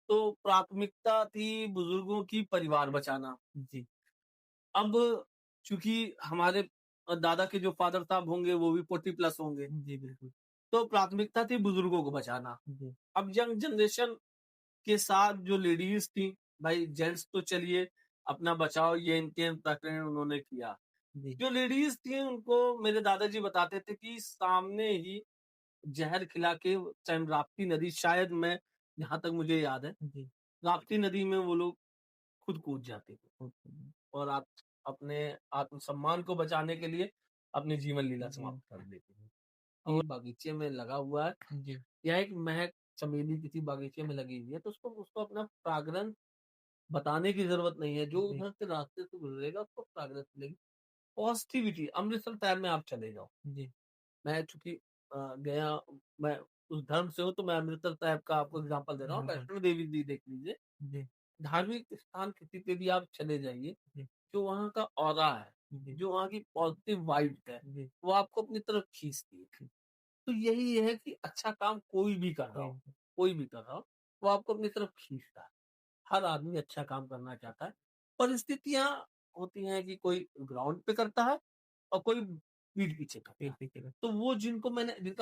तो प्राथमिकता थी बुजुर्गों की परिवार बचाना। जी, अब चूँकि हमारे दादा के जो फ़ादर साहब होंगे वो भी 40 प्लस होंगे, जी, बिल्कुल। तो प्राथमिकता थी बुजुर्गों को बचाना। जी, अब यंग जनरेशन के साथ जो लेडीज़ थी, भाई जेंट्स तो चलिए अपना बचाव ये इनके प्रकरण उन्होंने किया। जी, जो लेडीज़ थी उनको मेरे दादाजी बताते थे कि सामने ही ज़हर खिला के चाहे राप्ती नदी शायद मैं जहाँ तक मुझे याद है, जी, राप्ती नदी में वो लोग खुद कूद जाते थे ओके। और आप अपने आत्मसम्मान को बचाने के लिए अपनी जीवन लीला जी, समाप्त कर देते थे। और कि बगीचे में लगा हुआ है जी, या एक महक चमेली किसी बगीचे में लगी हुई है तो उसको उसको अपना प्रांगण बताने की जरूरत नहीं है। जो जी, उधर से रास्ते से गुजरेगा उसको प्रांगण मिलेगी। पॉजिटिविटी अमृतसर साइड में आप चले जाओ। जी, मैं चूंकि गया मैं उस धर्म से हूँ तो मैं अमृतसर साहिब का आपको एग्जांपल दे रहा हूँ। बिल्कुल। वैष्णो देवी जी देख लीजिए। जी, धार्मिक स्थान किसी पे भी आप चले जाइए, जी, जो वहाँ का ऑरा है, जी, जो वहाँ की पॉजिटिव वाइब्स है, जी, वो आपको अपनी तरफ खींचती है। तो यही है कि अच्छा काम कोई भी कर रहा कोई हो, कोई भी कर रहा हो, वो आपको अपनी तरफ खींचता है। हर आदमी अच्छा काम करना चाहता है। परिस्थितियाँ होती हैं कि कोई ग्राउंड पे करता है और कोई पीठ पीछे करता पीठ है। पीछे का। तो वो जिनका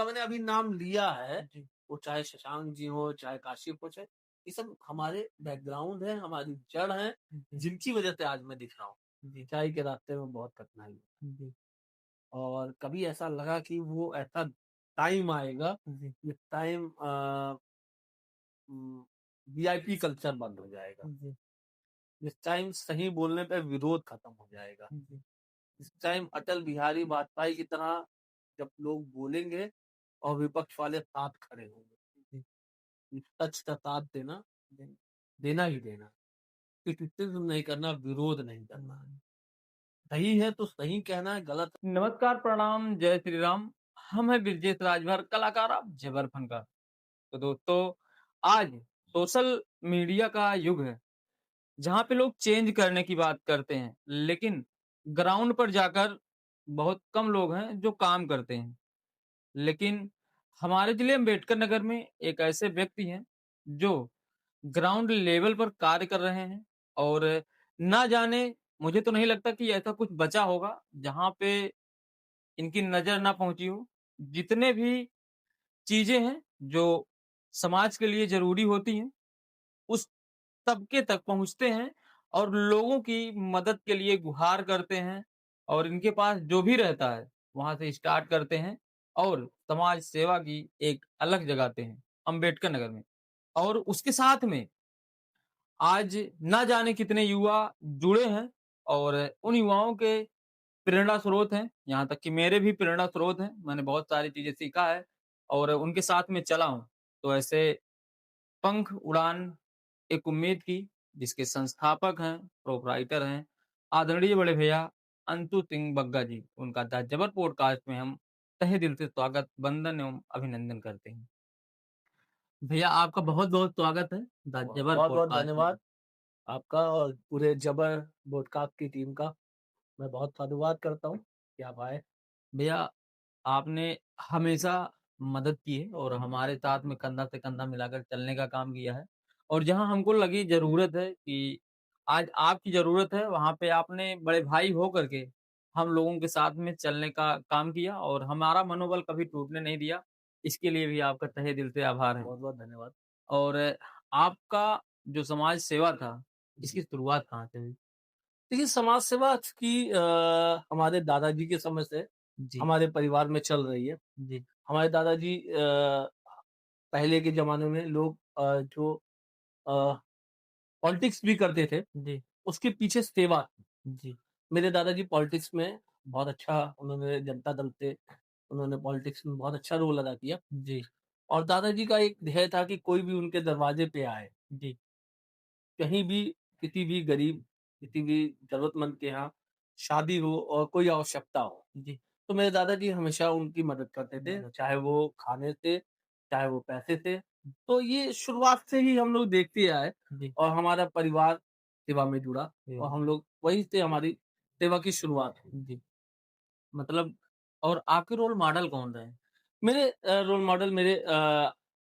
मैंने अभी नाम लिया है, जी, वो चाहे शशांक जी हो, चाहे काशिप हो, चाहे ये सब हमारे बैकग्राउंड है, हमारी जड़ है, जी, जिनकी वजह से आज मैं दिख रहा हूँ। जी, सच्चाई के रास्ते में बहुत कठिनाई है जी, और कभी ऐसा लगा कि वो ऐसा टाइम आएगा, जी, ये टाइम वीआईपी कल्चर बंद हो जाएगा। जी, जिस टाइम सही बोलने पे विरोध खत्म हो जाएगा। जी, जिस टाइम अटल बिहारी वाजपेयी की तरह जब लोग बोलेंगे और विपक्ष वाले साथ खड़े होंगे। जी, सच का साथ देना, जी, देना ही देना। क्रिटिसिज्म नहीं करना, विरोध नहीं करना। जी। सही है तो सही कहना है, गलत नमस्कार, प्रणाम, जय श्री राम। हम हैं ब्रजेश राजभर, कलाकार आप जबर फनकार। तो दोस्तों, आज सोशल मीडिया का युग है, जहाँ पे लोग चेंज करने की बात करते हैं, लेकिन ग्राउंड पर जाकर बहुत कम लोग हैं जो काम करते हैं। लेकिन हमारे जिले अम्बेडकर नगर में एक ऐसे व्यक्ति हैं, जो ग्राउंड लेवल पर कार्य कर रहे हैं और ना जाने मुझे तो नहीं लगता कि ऐसा कुछ बचा होगा, जहाँ पे इनकी नज़र ना पहुँची हो। जितने भी चीज़ें हैं, जो समाज के लिए ज़रूरी होती हैं, उस तबके तक पहुँचते हैं और लोगों की मदद के लिए गुहार करते हैं और इनके पास जो भी रहता है, वहाँ से स्टार्ट करते हैं और समाज सेवा की एक अलग जगाते हैं, अम्बेडकर नगर में। और उसके साथ में आज ना जाने कितने युवा जुड़े हैं और उन युवाओं के प्रेरणा स्रोत हैं, यहाँ तक कि मेरे भी प्रेरणा स्रोत हैं। मैंने बहुत सारी चीज़ें सीखा है और उनके साथ में चला हूँ। तो ऐसे पंख उड़ान एक उम्मीद की, जिसके संस्थापक हैं, प्रोपराइटर हैं, आदरणीय बड़े भैया अंतु सिंह बग्गा जी। उनका द जबर पॉडकास्ट में हम तहे दिल से स्वागत, वंदन एवं अभिनंदन करते हैं। भैया आपका बहुत-बहुत स्वागत है द जबर बहुत-बहुत पॉडकास्ट में। धन्यवाद आपका और पूरे जबर पॉडकास्ट की टीम का। मैं बहुत साधुवाद करता हूँ कि आप आए। भैया आपने हमेशा मदद की है और हमारे साथ में कंधा से कंधा मिलाकर चलने का काम किया है। और जहाँ हमको लगी ज़रूरत है कि आज आपकी ज़रूरत है, वहाँ पे आपने बड़े भाई हो करके हम लोगों के साथ में चलने का काम किया और हमारा मनोबल कभी टूटने नहीं दिया। इसके लिए भी आपका तहे दिल से आभार है। बहुत-बहुत धन्यवाद। और आपका जो समाज सेवा था, जी। इसकी शुरुआत कहाँ से हुई? देखिए समाज सेवा की हमारे दादाजी के समय से जी, हमारे परिवार में चल रही है। जी, हमारे दादाजी पहले के ज़माने में लोग जो अ, पॉलिटिक्स भी करते थे, जी, उसके पीछे सेवा थी। जी, मेरे दादाजी पॉलिटिक्स में बहुत अच्छा उन्होंने जनता दल से उन्होंने पॉलिटिक्स में बहुत अच्छा रोल अदा किया जी, और दादाजी का एक ध्येय था कि कोई भी उनके दरवाजे पे आए, जी, कहीं भी किसी भी गरीब, किसी भी ज़रूरतमंद के यहाँ शादी हो और कोई आवश्यकता हो, जी, तो मेरे दादाजी हमेशा उनकी मदद करते थे, मदद चाहे वो खाने से, चाहे वो पैसे से। तो ये शुरुआत से ही हम लोग देखते आए जी, और हमारा परिवार सेवा में जुड़ा और सेवा हम लोग वहीं से हमारी सेवा की शुरुआत हुई। जी, मतलब और आपके रोल मॉडल कौन रहे? मेरे रोल मॉडल मेरे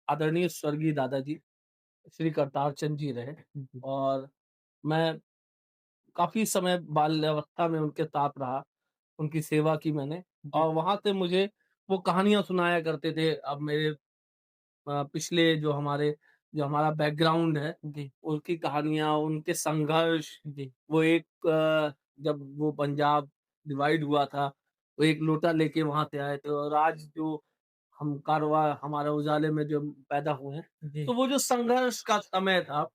आदरणीय स्वर्गीय दादाजी श्री करतार चंद जी रहे जी, और मैं काफ़ी समय बाल्यावस्था में उनके साथ रहा, उनकी सेवा की मैंने जी, और वहाँ से मुझे वो कहानियाँ सुनाया करते थे। अब मेरे पिछले जो हमारा बैकग्राउंड है, जी, उनकी कहानियाँ, उनके संघर्ष, जी, वो जब वो पंजाब डिवाइड हुआ था, वो एक लोटा लेके वहाँ से आए थे और आज जो हम कारवां हमारा उजाले में जो पैदा हुए हैं, जी, तो वो जो संघर्ष का समय था,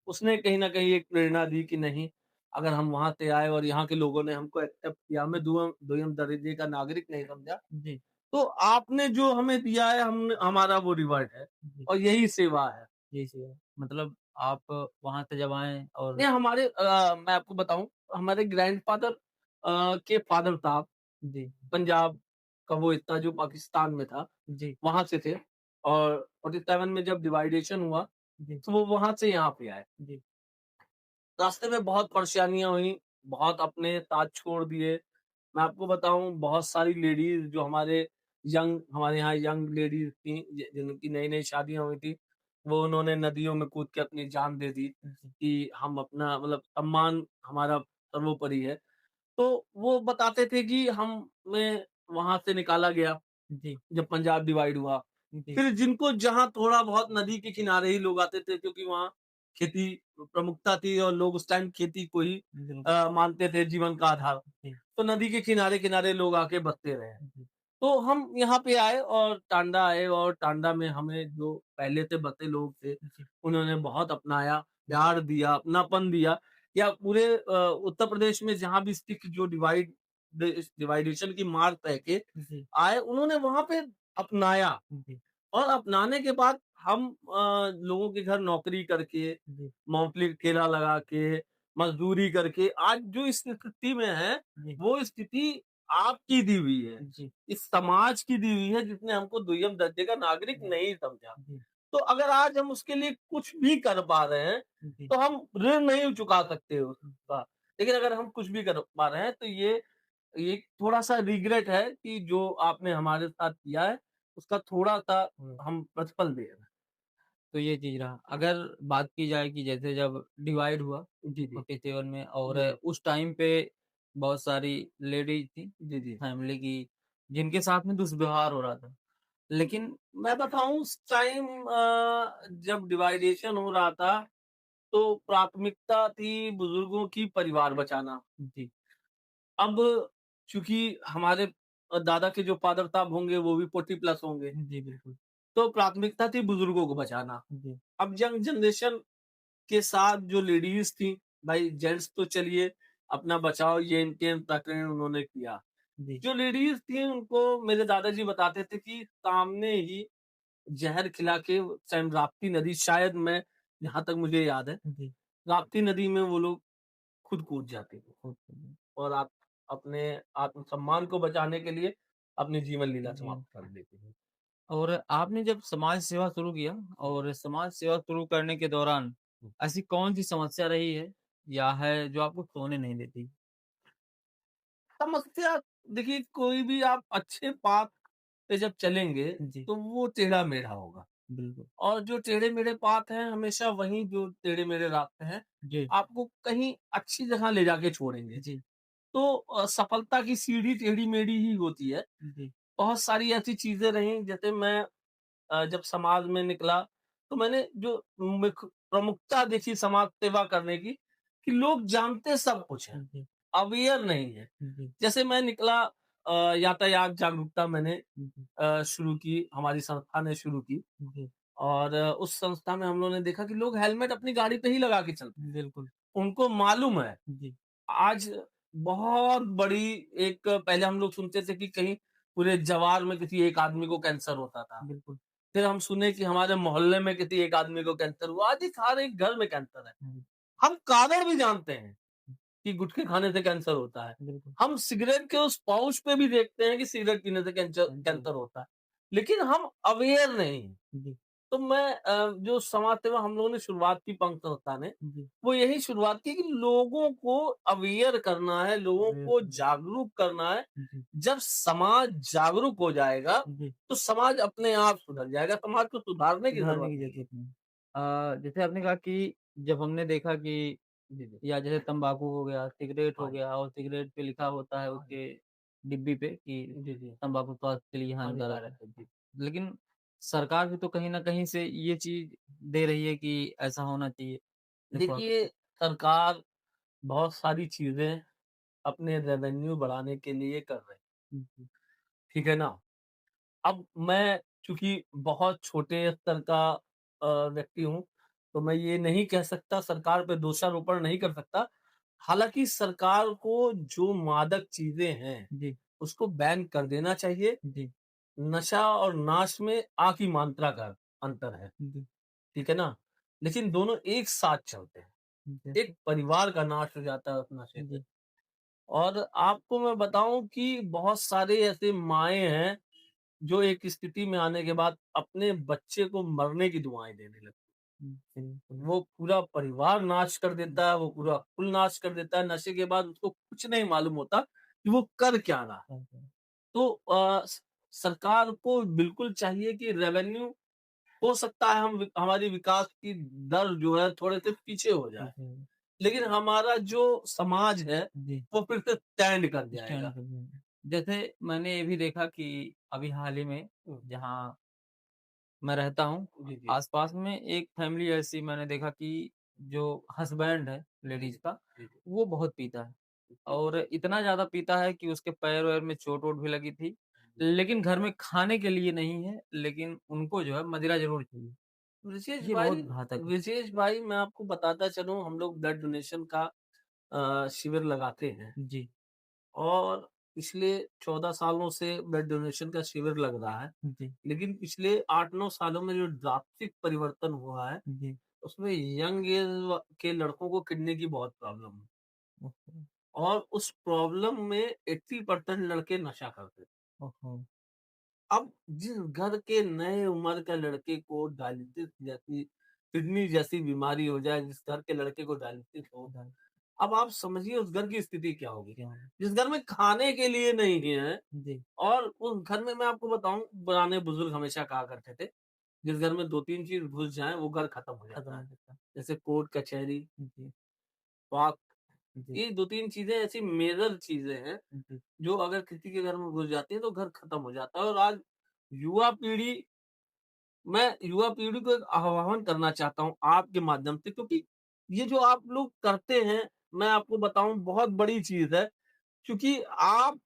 उसने कहीं न कहीं एक प्रेरणा दी कि नहीं, अगर हम वहाँ से आए और यहाँ के लोगों ने हमको एक्सेप्ट किया, हमें दोयम दर्जे का नागरिक नहीं समझा, जी, तो आपने जो हमें दिया है हमने हमारा वो रिवार्ड है जी, और यही सेवा है। जी, जी। मतलब आप वहाँ से जब आए और ये मैं आपको बताऊँ हमारे ग्रैंडफ़ादर के फ़ादर साहब जी, पंजाब का वो हिस्सा जो पाकिस्तान में था, जी, वहाँ से थे और 47 में जब डिवाइडेशन हुआ, जी, तो वो वहाँ से यहाँ पे आए। जी, रास्ते में बहुत परेशानियाँ हुई, बहुत अपने साथ छोड़ दिए। मैं आपको बताऊँ बहुत सारी लेडीज़ जो हमारे यहाँ यंग लेडीज़ थी जिनकी नई-नई शादियाँ हुई थी, वो उन्होंने नदियों में कूद के अपनी जान दे दी जी, कि हम अपना मतलब सम्मान हमारा सर्वोपरि है। तो वो बताते थे कि हमें वहाँ से निकाला गया, जी, जब पंजाब डिवाइड हुआ। जी, फिर जिनको जहाँ थोड़ा बहुत नदी के किनारे ही लोग आते थे क्योंकि वहाँ खेती प्रमुखता थी और लोग उस टाइम खेती को ही बिल्कुल, मानते थे जीवन का आधार। जी, तो नदी के किनारे-किनारे लोग आके बसते रहे। जी, तो हम यहाँ पे आए और टांडा आए और टांडा में हमें जो पहले से बसे लोग थे, जी, उन्होंने बहुत अपनाया, जी, प्यार दिया, अपनापन दिया। या पूरे उत्तर प्रदेश में जहाँ भी सिख जो डिवाइडेशन की मार तह के जी, आए, उन्होंने वहाँ पे अपनाया जी, और अपनाने के बाद हम लोगों के घर नौकरी करके, जी, मूँगफली का ठेला लगा के, मज़दूरी करके आज जो इस स्थिति में हैं, जी, वो स्थिति आपकी दी हुई है। जी, इस समाज की दी हुई है जिसने हमको दुय्यम दर्जे का नागरिक नहीं समझा। जी, तो अगर आज हम उसके लिए कुछ भी कर पा रहे हैं, जी, तो हम ऋण नहीं चुका सकते उसका। लेकिन अगर हम कुछ भी कर पा रहे हैं तो ये थोड़ा-सा रिग्रेट है कि जो आपने हमारे साथ किया है, उसका थोड़ा-सा हम प्रतिफल दे रहे हैं। तो ये चीज़ रहा। अगर बात की जाए कि जैसे जब डिवाइड हुआ जी, जी। 47 में और जी, जी। उस टाइम पे बहुत सारी लेडीज़ थी जी, जी। फैमिली की, जिनके साथ में दुष्व्यवहार हो रहा था। लेकिन मैं बताऊँ उस टाइम जब डिवाइडेशन हो रहा था, तो प्राथमिकता थी बुजुर्गों की परिवार बचाना। जी, अब चूँकि हमारे दादा के जो फादर साहब होंगे वो भी 40 प्लस होंगे, जी, बिल्कुल। तो प्राथमिकता थी बुजुर्गों को बचाना। जी, अब यंग जनरेशन के साथ जो लेडीज़ थी, भाई जेंट्स तो चलिए अपना बचाव ये इनके प्रकरण उन्होंने किया। जी, जो लेडीज़ थी उनको मेरे दादाजी बताते थे कि सामने ही ज़हर खिला के शायद राप्ती नदी शायद मैं जहाँ तक मुझे याद है, जी, राप्ती नदी में वो लोग खुद कूद जाते थे ओके, जी। और आप अपने आत्मसम्मान को बचाने के लिए अपनी जीवन लीला जी। समाप्त कर देते थे। और आपने जब समाज सेवा शुरू किया और समाज सेवा शुरू करने के दौरान ऐसी कौन-सी समस्या रही है या है जो आपको सोने नहीं देती? समस्या देखिए कोई भी आप अच्छे पाथ पे जब चलेंगे, जी, तो वो टेढ़ा-मेढ़ा होगा बिल्कुल। और जो टेढ़े-मेढ़े पाथ हैं, हमेशा वही जो टेढ़े-मेढ़े रास्ते हैं, जी, आपको कहीं अच्छी जगह ले जाके छोड़ेंगे। जी, तो सफलता की सीढ़ी टेढ़ी-मेढ़ी ही होती है। जी, बहुत सारी ऐसी चीज़ें रहीं, जैसे मैं जब समाज में निकला, तो मैंने जो प्रमुखता देखी समाज सेवा करने की, कि लोग जानते सब कुछ हैं, जी, अवेयर नहीं है। जी, जैसे मैं निकला यातायात जागरूकता मैंने जी, शुरू की, हमारी संस्था ने शुरू की जी, और उस संस्था में हम लोगों ने देखा कि लोग हेलमेट अपनी गाड़ी पे ही लगा के चलते हैं। बिल्कुल। उनको मालूम है, जी, आज बहुत बड़ी एक पहले हम लोग सुनते थे कि कहीं पूरे जवार में किसी एक आदमी को कैंसर होता था। बिल्कुल। फिर हम सुने कि हमारे मोहल्ले में किसी एक आदमी को कैंसर हुआ, आज इस हर एक घर में कैंसर है। जी, हम कारण भी जानते हैं कि गुटखे खाने से कैंसर होता है। बिल्कुल। हम सिगरेट के उस पाउच पे भी देखते हैं कि सिगरेट पीने से कैंसर कैंसर होता है। लेकिन हम अवेयर नहीं हैं। जी, तो मैं जो समाज सेवा हम लोगों ने शुरुआत की पंख संस्था ने, जी, वो यही शुरुआत की कि लोगों को अवेयर करना है, लोगों को बिल्कुल। जागरूक करना है। जी, जब समाज जागरूक हो जाएगा, जी, तो समाज अपने आप सुधर जाएगा। समाज को सुधारने की सुधारने ज़रूरत की नहीं है। ज़रूरत नहीं। जैसे आपने कहा कि जब हमने देखा कि जी, जी। या जैसे तम्बाकू हो गया, सिगरेट हो हाँ जी। गया और सिगरेट पे लिखा होता है हाँ जी। उसके डिब्बी पे कि जी, जी। तम्बाकू स्वास्थ्य के लिए हानिकारक हानिकारक है। है। जी। लेकिन सरकार भी तो कहीं न कहीं से ये चीज़ दे रही है कि ऐसा होना चाहिए। देखो आप देखिए, सरकार बहुत सारी चीज़ें अपने रेवेन्यू बढ़ाने के लिए कर रही है, जी, ठीक है ना? अब मैं चूँकि बहुत छोटे स्तर का व्यक्ति हूँ, तो मैं ये नहीं कह सकता, सरकार पे दोषारोपण नहीं कर सकता। हालाँकि सरकार को जो मादक चीज़ें हैं, जी, उसको बैन कर देना चाहिए। जी, नशा और नाश में आ की मात्रा का अंतर है, जी, ठीक है ना? लेकिन दोनों एक साथ चलते हैं। एक जैसे परिवार का नाश हो जाता है उस नशे से। जी, और आपको मैं बताऊँ कि बहुत सारे ऐसे माएँ हैं, जो एक स्थिति में आने के बाद अपने बच्चे को मरने की दुआएँ देने लगती बिल्कुल। हैं। वो पूरा परिवार नाश कर देता है, वो पूरा कुल नाश कर देता है। नशे के बाद उसको कुछ नहीं मालूम होता कि वो कर क्या रहा है। तो सरकार को बिल्कुल चाहिए कि रेवेन्यू, हो सकता है हमारी विकास की दर जो है थोड़े से पीछे हो जाए, जी, लेकिन हमारा जो समाज है जी। वो फिर से स्टैंड कर स्टैंड जाएगा। कर गए हैं। जैसे मैंने ये भी देखा कि अभी हाल ही में हुँ, जहाँ मैं रहता हूँ, जी, जी। आस-पास में एक फैमिली ऐसी मैंने देखा कि जो हस्बैंड है जी, लेडीज़ जी। का, जी, जी। वो बहुत पीता है जी, और इतना ज़्यादा पीता है कि उसके पैर-वैर में चोट-वोट भी लगी थी। जी। लेकिन घर में खाने के लिए नहीं है, लेकिन उनको जो है मदिरा ज़रूर चाहिए। विशेष ये भाई बहुत घातक है। विशेष भाई मैं आपको बताता चलूँ, हम लोग ब्लड डोनेशन का शिविर लगाते हैं जी, और पिछले 14 सालों से ब्लड डोनेशन का शिविर लग रहा है। जी, लेकिन पिछले 8-9 सालों में जो ड्रास्टिक परिवर्तन हुआ है, जी। उसमें यंग एज के लड़कों को किडनी की बहुत प्रॉब्लम है ओहो! और उस प्रॉब्लम में 80% लड़के नशा करते थे। ओहो! अब जिस घर के नए उम्र के लड़के को डायलिसिस जैसी किडनी जैसी बीमारी हो जाए, जिस घर के लड़के को डायलिसिस हो, खुदा अब आप समझिए उस घर की स्थिति क्या होगी। क्या है? जिस घर में खाने के लिए नहीं है जी, और उस घर में, मैं आपको बताऊँ, पुराने बुजुर्ग हमेशा कहा करते थे, जिस घर में 2-3 चीज़ घुस जाएँ वो घर खत्म हो खत्म जाता हो है। जाता है। जैसे कोर्ट कचहरी, जी, स्वास्थ्य, जी, ये 2-3 चीज़ें ऐसी मेजर चीज़ें हैं, जी, जो अगर किसी के घर में घुस जाती हैं तो घर खत्म हो जाता है। और आज युवा पीढ़ी मैं युवा पीढ़ी को एक आह्वान करना चाहता हूँ आपके माध्यम से, क्योंकि ये जो आप लोग करते हैं, मैं आपको बताऊँ, बहुत बड़ी चीज़ है। क्योंकि आप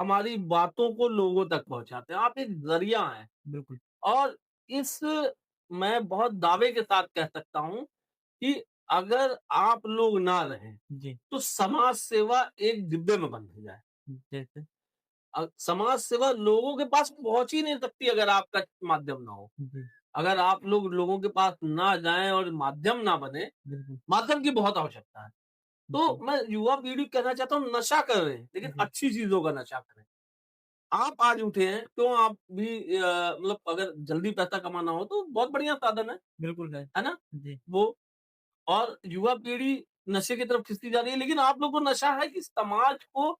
हमारी बातों को लोगों तक पहुँचाते हैं। आप एक ज़रिया हैं बिल्कुल। और इस मैं बहुत दावे के साथ कह सकता हूँ कि अगर आप लोग ना रहें, जी, तो समाज सेवा एक डिब्बे में बंद हो जाए। जैसे? समाज सेवा लोगों के पास पहुँच ही नहीं सकती अगर आपका माध्यम ना हो। जी, अगर आप लोग लोगों के पास ना जाएँ और माध्यम ना बने, बिल्कुल। माध्यम की बहुत आवश्यकता है। तो जी, मैं युवा पीढ़ी को कहना चाहता हूँ, नशा करें, लेकिन जी, अच्छी चीज़ों का नशा करें। आप आज उठे हैं, क्यों आप भी मतलब अगर जल्दी पैसा कमाना हो तो बहुत बढ़िया साधन बिल्कुल है। है ना? जी, वो और युवा पीढ़ी नशे की तरफ खिंचती जा रही है, लेकिन आप लोगों को नशा है कि समाज को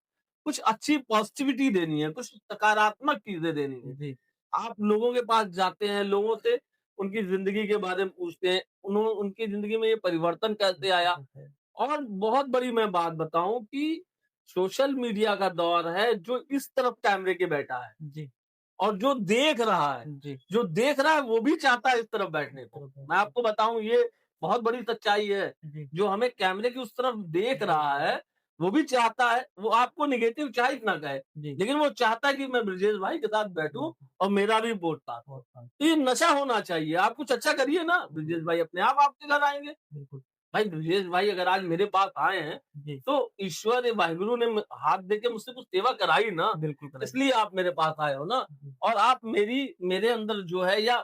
कुछ अच्छी पॉजिटिविटी देनी है, कुछ सकारात्मक चीज़ें देनी है। जी, आप लोगों के पास जाते हैं, लोगों से उनकी ज़िंदगी के बारे में पूछते हैं, उनकी ज़िंदगी में ये परिवर्तन कैसे आया? बिल्कुल है। और बहुत बड़ी मैं बात बताऊँ कि सोशल मीडिया का दौर है, जो इस तरफ कैमरे के बैठा है जी, और जी, जो देख रहा है वो भी चाहता है इस तरफ बैठने को। मैं जी, आपको बताऊँ, ये बहुत बड़ी सच्चाई है। जी, जो हमें कैमरे की उस तरफ देख रहा है, वो भी चाहता है, वो आपको नेगेटिव चाहे इतना कहे, जी, लेकिन वो चाहता है कि मैं ब्रजेश भाई के साथ बैठूँ और मेरा भी पॉडकास्ट हो। बहुत बात तो ये नशा होना चाहिए। आप कुछ अच्छा करिए ना, ब्रजेश भाई अपने आप आपके घर आएँगे। बिल्कुल। भाई ब्रजेश भाई अगर आज मेरे पास आए हैं, जी, तो ईश्वर ने, वाहिगुरु ने हाथ देके मुझसे कुछ सेवा कराई ना, बिल्कुल कराइए। इसलिए आप मेरे पास आए हो ना। जी, और आप मेरे अंदर जो है, या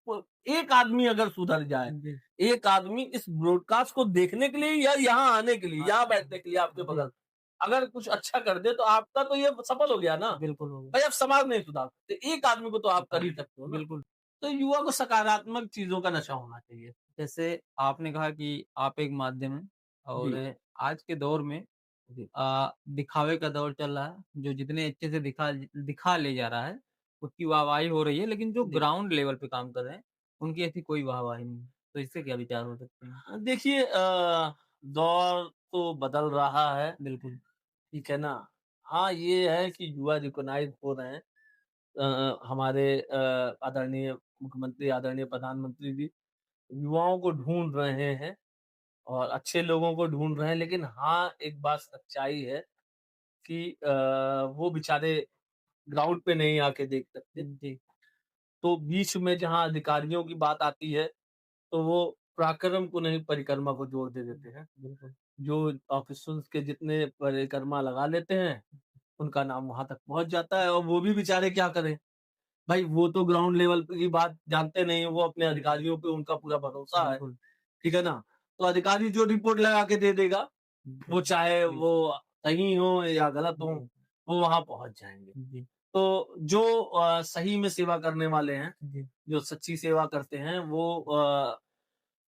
वो एक आदमी अगर सुधर जाए, जी, एक आदमी इस ब्रॉडकास्ट को देखने के लिए या यहाँ आने के लिए, हाँ, यहाँ बैठने के लिए आपके जी, बगल, अगर कुछ अच्छा कर दे तो आपका तो ये सफल हो गया ना। बिल्कुल हो गया। भाई आप समाज नहीं सुधार सकते, एक आदमी को तो आप कर ही सकते हो ना। बिल्कुल। तो युवा को सकारात्मक चीज़ों का नशा होना चाहिए। जैसे आपने कहा कि आप एक माध्यम हैं और जी, आज के दौर में जी, दिखावे का दौर चल रहा है, जो जितने अच्छे से दिखा ले जा रहा है, उसकी वाहवाही हो रही है, लेकिन जो जी। ग्राउंड लेवल पे काम कर रहे हैं, उनकी ऐसी कोई वाहवाही नहीं है। तो इससे क्या विचार हो सकते हैं? देखिए दौर तो बदल रहा है, बिल्कुल। ठीक है ना? हाँ, ये है कि युवा रिकॉग्नाइज़ हो रहे हैं। हमारे आदरणीय मुख्यमंत्री, आदरणीय प्रधानमंत्री जी युवाओं को ढूँढ रहे हैं और अच्छे लोगों को ढूँढ रहे हैं। लेकिन हाँ, एक बात सच्चाई है कि वो बेचारे ग्राउंड पे नहीं आके देख सकते। जी, तो बीच में जहाँ अधिकारियों की बात आती है, तो वो पराक्रम को नहीं परिक्रमा को जोर दे देते हैं। बिल्कुल। जो ऑफिशियल्स के जितने परिक्रमा लगा लेते हैं, उनका नाम वहाँ तक पहुँच जाता है और वो भी बेचारे क्या करें? भाई वो तो ग्राउंड लेवल पे की बात जानते नहीं हैं, वो अपने अधिकारियों पे उनका पूरा भरोसा है, बिल्कुल। ठीक है ना? तो अधिकारी जो रिपोर्ट लगा के दे देगा, वो चाहे जी, वो सही हो या गलत हो, जी, वो वहाँ पहुँच जाएँगे। जी, तो जो सही में सेवा करने वाले हैं, जी, जो सच्ची सेवा करते हैं, वो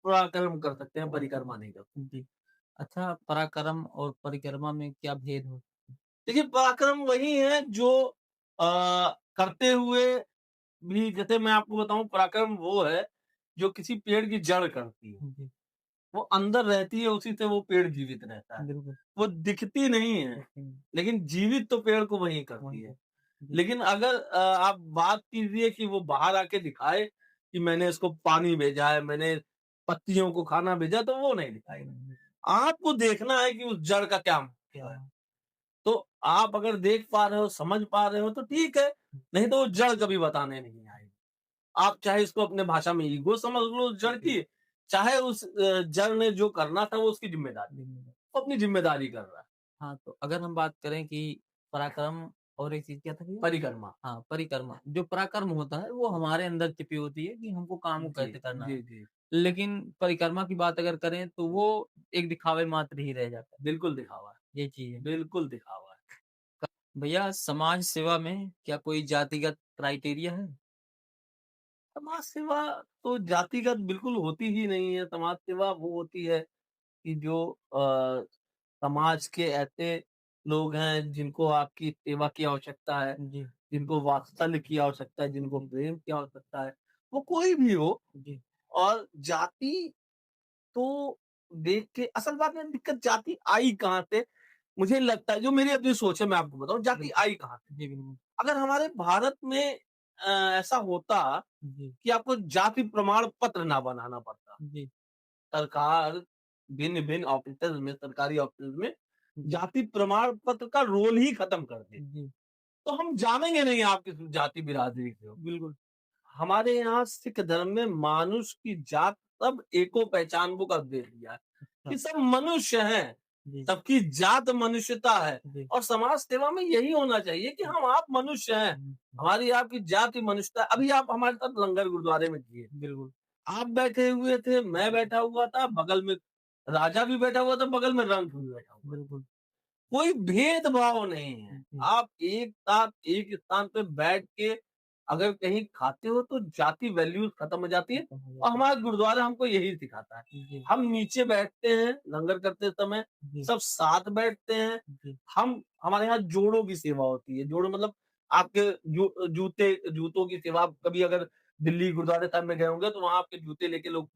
पराक्रम कर सकते हैं, परिक्रमा नहीं कर सकते। जी। अच्छा, पराक्रम और परिक्रमा में क्या भेद हो? देखिए, पराक्रम वही है जो अ, करते हुए भी जैसे मैं आपको बताऊँ पराक्रम वो है, जो किसी पेड़ की जड़ करती है। जी, वो अंदर रहती है, उसी से वो पेड़ जीवित रहता है। बिल्कुल। वो दिखती नहीं है, लेकिन जीवित तो पेड़ को वही करती वही है। तो। जी, लेकिन अगर आप बात कीजिए कि वो बाहर आके दिखाए कि मैंने इसको पानी भेजा है, मैंने पत्तियों को खाना भेजा, तो वो नहीं दिखाएगा। जी, आपको देखना है कि उस जड़ का क्या महत्व क्या? है। तो आप अगर देख पा रहे हो, समझ पा रहे हो तो ठीक है, नहीं तो वो जड़ कभी बताने नहीं आएगी। आप चाहे इसको अपने भाषा में ईगो समझ लो उस जड़ की, चाहे उस जड़ ने जो करना था वो उसकी ज़िम्मेदारी, बिल्कुल। वो अपनी ज़िम्मेदारी कर रहा है। हाँ, तो अगर हम बात करें कि पराक्रम और एक चीज़ क्या था भैया? परिक्रमा। हाँ, परिक्रमा। जो पराक्रम होता है वो हमारे अंदर छिपी होती है कि हमको काम को जी, कैसे करना है। जी, जी। लेकिन परिक्रमा की बात अगर करें तो वो एक दिखावे मात्र ही रह जाता है। बिल्कुल दिखावा है, ये चीज़ है। बिल्कुल दिखावा है। भैया समाज सेवा में क्या कोई जातिगत क्राइटेरिया है? समाज सेवा तो जातिगत बिल्कुल होती ही नहीं है, समाज सेवा वो होती है कि जो समाज के ऐसे लोग हैं जिनको आपकी सेवा की आवश्यकता है, जी, जिनको वात्सल्य की आवश्यकता है, जिनको प्रेम की आवश्यकता है, वो कोई भी हो। जी, और जाति तो देख के असल बात में दिक्कत जाति आई कहाँ से? मुझे लगता है जो मेरी अपनी सोच है मैं आपको बताऊँ जाति बिल्कुल। आई कहाँ से? जी, बिल्कुल। अगर हमारे भारत में ऐसा होता जी, कि आपको जाति प्रमाण पत्र ना बनाना पड़ता। जी, सरकार भिन्न-भिन्न ऑफिसेज़ में सरकारी ऑफिस में जी, जाति प्रमाण पत्र का रोल ही खत्म कर दे। जी, तो हम जानेंगे नहीं आप किस जाति बिरादरी के हो। बिल्कुल। हमारे यहाँ सिख धर्म में मानुष की जात सब एको पहचान बुक अब दे दिया है अच्छा, कि सब मनुष्य हैं, जी, सबकी जात मनुष्यता है जी, और समाज सेवा में यही होना चाहिए कि हम आप मनुष्य हैं, हुँ, हुँ, हमारी आपकी जाति मनुष्यता अभी आप हमारे साथ लंगर गुरुद्वारे में किए, बिल्कुल। आप बैठे हुए थे, मैं बैठा हुआ था, बगल में राजा भी बैठा हुआ था, बगल में रंक भी बैठा हुआ था। बिल्कुल। कोई भेदभाव नहीं है। जी, आप एक साथ एक स्थान पे बैठ के अगर कहीं खाते हो तो जाति वैल्यूज़ खत्म हो जाती है खत्म हो और जाता है। हमारा गुरुद्वारा हमको यही सिखाता है। जी, हम नीचे बैठते हैं लंगर करते समय, जी, सब साथ बैठते हैं। जी, हम हमारे यहाँ जोड़ों की सेवा होती है। जोड़ों मतलब आपके जूतों की सेवा आप कभी अगर दिल्ली गुरुद्वारे साहब में गए होंगे तो वहाँ आपके जूते लेके लोग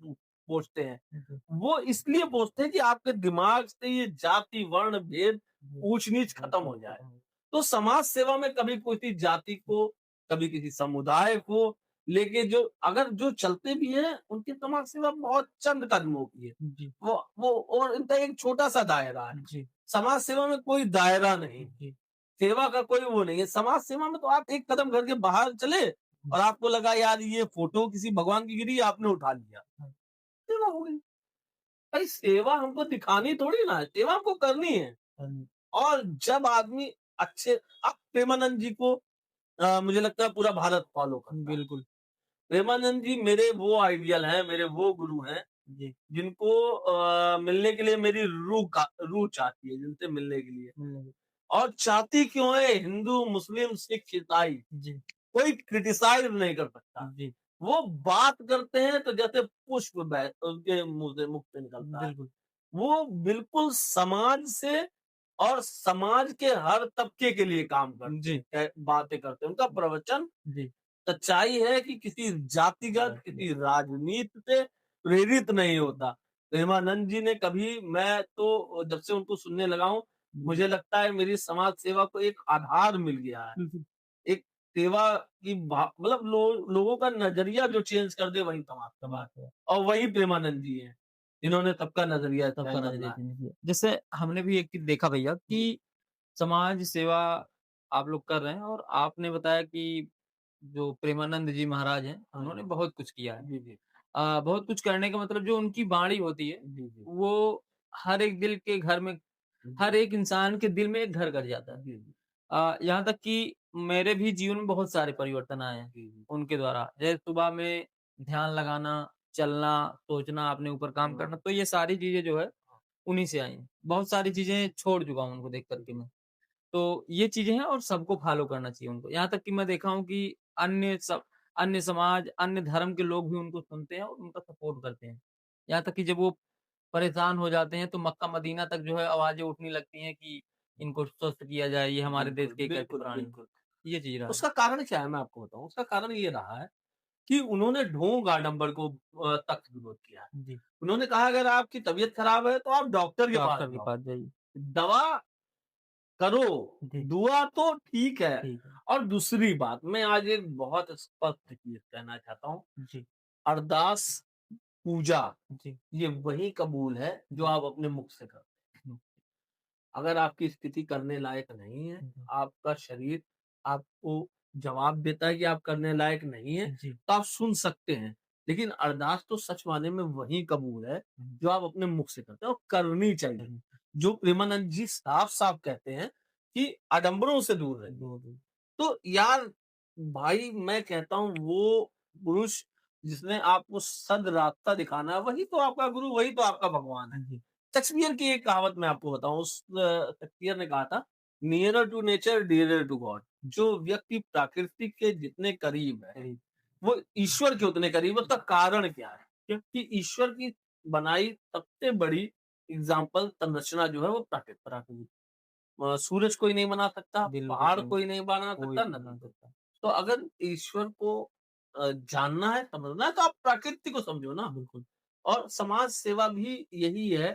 पोंछते हैं। जी, वो इसलिए पोंछते हैं कि आपके दिमाग से ये जाति, वर्ण, भेद, जी, ऊंच-नीच वो खत्म चीज़ हो जाए। खत्म हो तो समाज सेवा में कभी किसी जाति को, कभी किसी समुदाय को लेके जो अगर जो चलते भी हैं, उनकी समाज सेवा बहुत चंद कदमों की है। जी, वो और इनका एक छोटा-सा दायरा है। जी, समाज सेवा में कोई दायरा नहीं, जी, सेवा का कोई वो नहीं है। समाज सेवा में तो आप एक कदम करके बाहर चले और आपको लगा यार ये फ़ोटो किसी भगवान की गिरी, आपने उठा लिया, हाँ, सेवा हो गई। भाई सेवा हमको दिखानी थोड़ी ना है, सेवा हमको करनी है। हाँ, और जब आदमी अच्छे अब प्रेमानंद जी को मुझे लगता है पूरा भारत फॉलो करता है। बिल्कुल। प्रेमानंद जी मेरे वो आइडियल हैं, मेरे वो गुरु हैं, जी, जिनको मिलने के लिए मेरी रूह चाहती है, जिनसे मिलने के लिए। हुँ, और चाहती क्यों है हिंदू, मुस्लिम, सिख, ईसाई, जी, कोई क्रिटिसाइज़ नहीं कर सकता। जी, वो बात करते हैं तो जैसे पुष्प उनके मुख से निकलता है। बिल्कुल। वो बिल्कुल समाज से और समाज के हर तबके के लिए काम करते जी, हैं, बातें करते हैं। उनका प्रवचन जी, सच्चाई है कि किसी जातिगत, बात किसी राजनीति से प्रेरित नहीं होता। प्रेमानंद जी ने कभी, मैं तो जब से उनको सुनने लगा हूँ, मुझे लगता है मेरी समाज सेवा को एक आधार मिल गया है। बिल्कुल, एक सेवा की मतलब लोगों का नज़रिया जो चेंज कर दे वही समाज सेवा है। बात है। और वही प्रेमानंद जी हैं, जिन्होंने सबका नज़रिया सबका चेंज नज़रिया बदला है। चेंज किया। जैसे हमने भी एक चीज़ देखा भैया कि समाज सेवा आप लोग कर रहे हैं और आपने बताया कि जो प्रेमानंद जी महाराज हैं, हाँ उन्होंने जी। बहुत कुछ किया है। जी, जी। बहुत कुछ करने का मतलब जो उनकी वाणी होती है, जी, जी। वो हर एक दिल के घर में हर एक इंसान के दिल में एक घर कर जाता है। जी, जी। यहाँ तक कि मेरे भी जीवन में बहुत सारे परिवर्तन आए हैं, जी, जी। उनके द्वारा। जैसे सुबह में ध्यान लगाना, चलना, सोचना, अपने ऊपर काम हाँ, करना, तो ये सारी चीज़ें जो है, हाँ। उन्हीं से आई हैं। बहुत सारी चीज़ें छोड़ चुका हूँ उनको देख कर के मैं। तो ये चीज़ें हैं और सबको फ़ॉलो करना चाहिए उनको। यहाँ तक कि मैं देखा हूँ कि अन्य समाज, अन्य धर्म के लोग भी उनको सुनते हैं और उनका सपोर्ट करते हैं। यहाँ तक कि जब वो परेशान हो जाते हैं तो मक्का मदीना तक जो है आवाज़ें उठने लगती हैं कि इनको स्वस्थ किया जाए, ये हमारे देश बिल्कुल, के एक ऐसे बिल्कुल, प्राणी हैं। बिल्कुल। ये चीज़ रहा है। उसका कारण क्या है मैं आपको बताऊँ, उसका कारण ये रहा है कि उन्होंने ढोंग आडंबर को सख्त विरोध किया है। जी, उन्होंने कहा अगर आपकी तबीयत खराब है तो आप डॉक्टर के पास डॉक्टर के जाओ। पास जाइए। दवा करो, जी, दुआ तो ठीक है। ठीक है। और दूसरी बात, मैं आज एक बहुत स्पष्ट चीज़ कहना चाहता हूँ, जी, अरदास, पूजा, जी, ये वही कबूल है जो जी। आप अपने मुख से करते हैं। हुँ, अगर आपकी स्थिति करने लायक नहीं है, हुँ, आपका शरीर आपको जवाब देता है कि आप करने लायक नहीं है, जी, तो आप सुन सकते हैं। लेकिन अरदास तो सच माने में वही कबूल है, हुँ, जो आप अपने मुख से करते हैं और करनी चाहिए। हुँ, जो प्रेमानंद जी साफ-साफ कहते हैं कि आडंबरों से दूर रहिए। दूर, दूर। तो यार भाई मैं कहता हूँ वो पुरुष जिसने आपको सद रास्ता दिखाना है, वही तो आपका गुरु, वही तो आपका भगवान है। जी, शेक्सपियर की एक कहावत मैं आपको बताऊँ, शेक्सपियर ने कहा था, nearer to nature dearer to God. जो व्यक्ति प्रकृति के जितने करीब है, करीब वो ईश्वर के उतने करीब है। उसका कारण क्या है? क्योंकि ईश्वर की बनाई सबसे बड़ी एग्ज़ाम्पल संरचना जो है वो प्राकृतिक। सूरज कोई नहीं बना सकता, बिल्कुल पहाड़ नहीं, कोई नहीं बना कोई सकता, नहीं नदी बना कोई। सकता। तो अगर ईश्वर को जानना है, समझना है, तो आप प्रकृति को समझो ना। बिल्कुल। और समाज सेवा भी यही है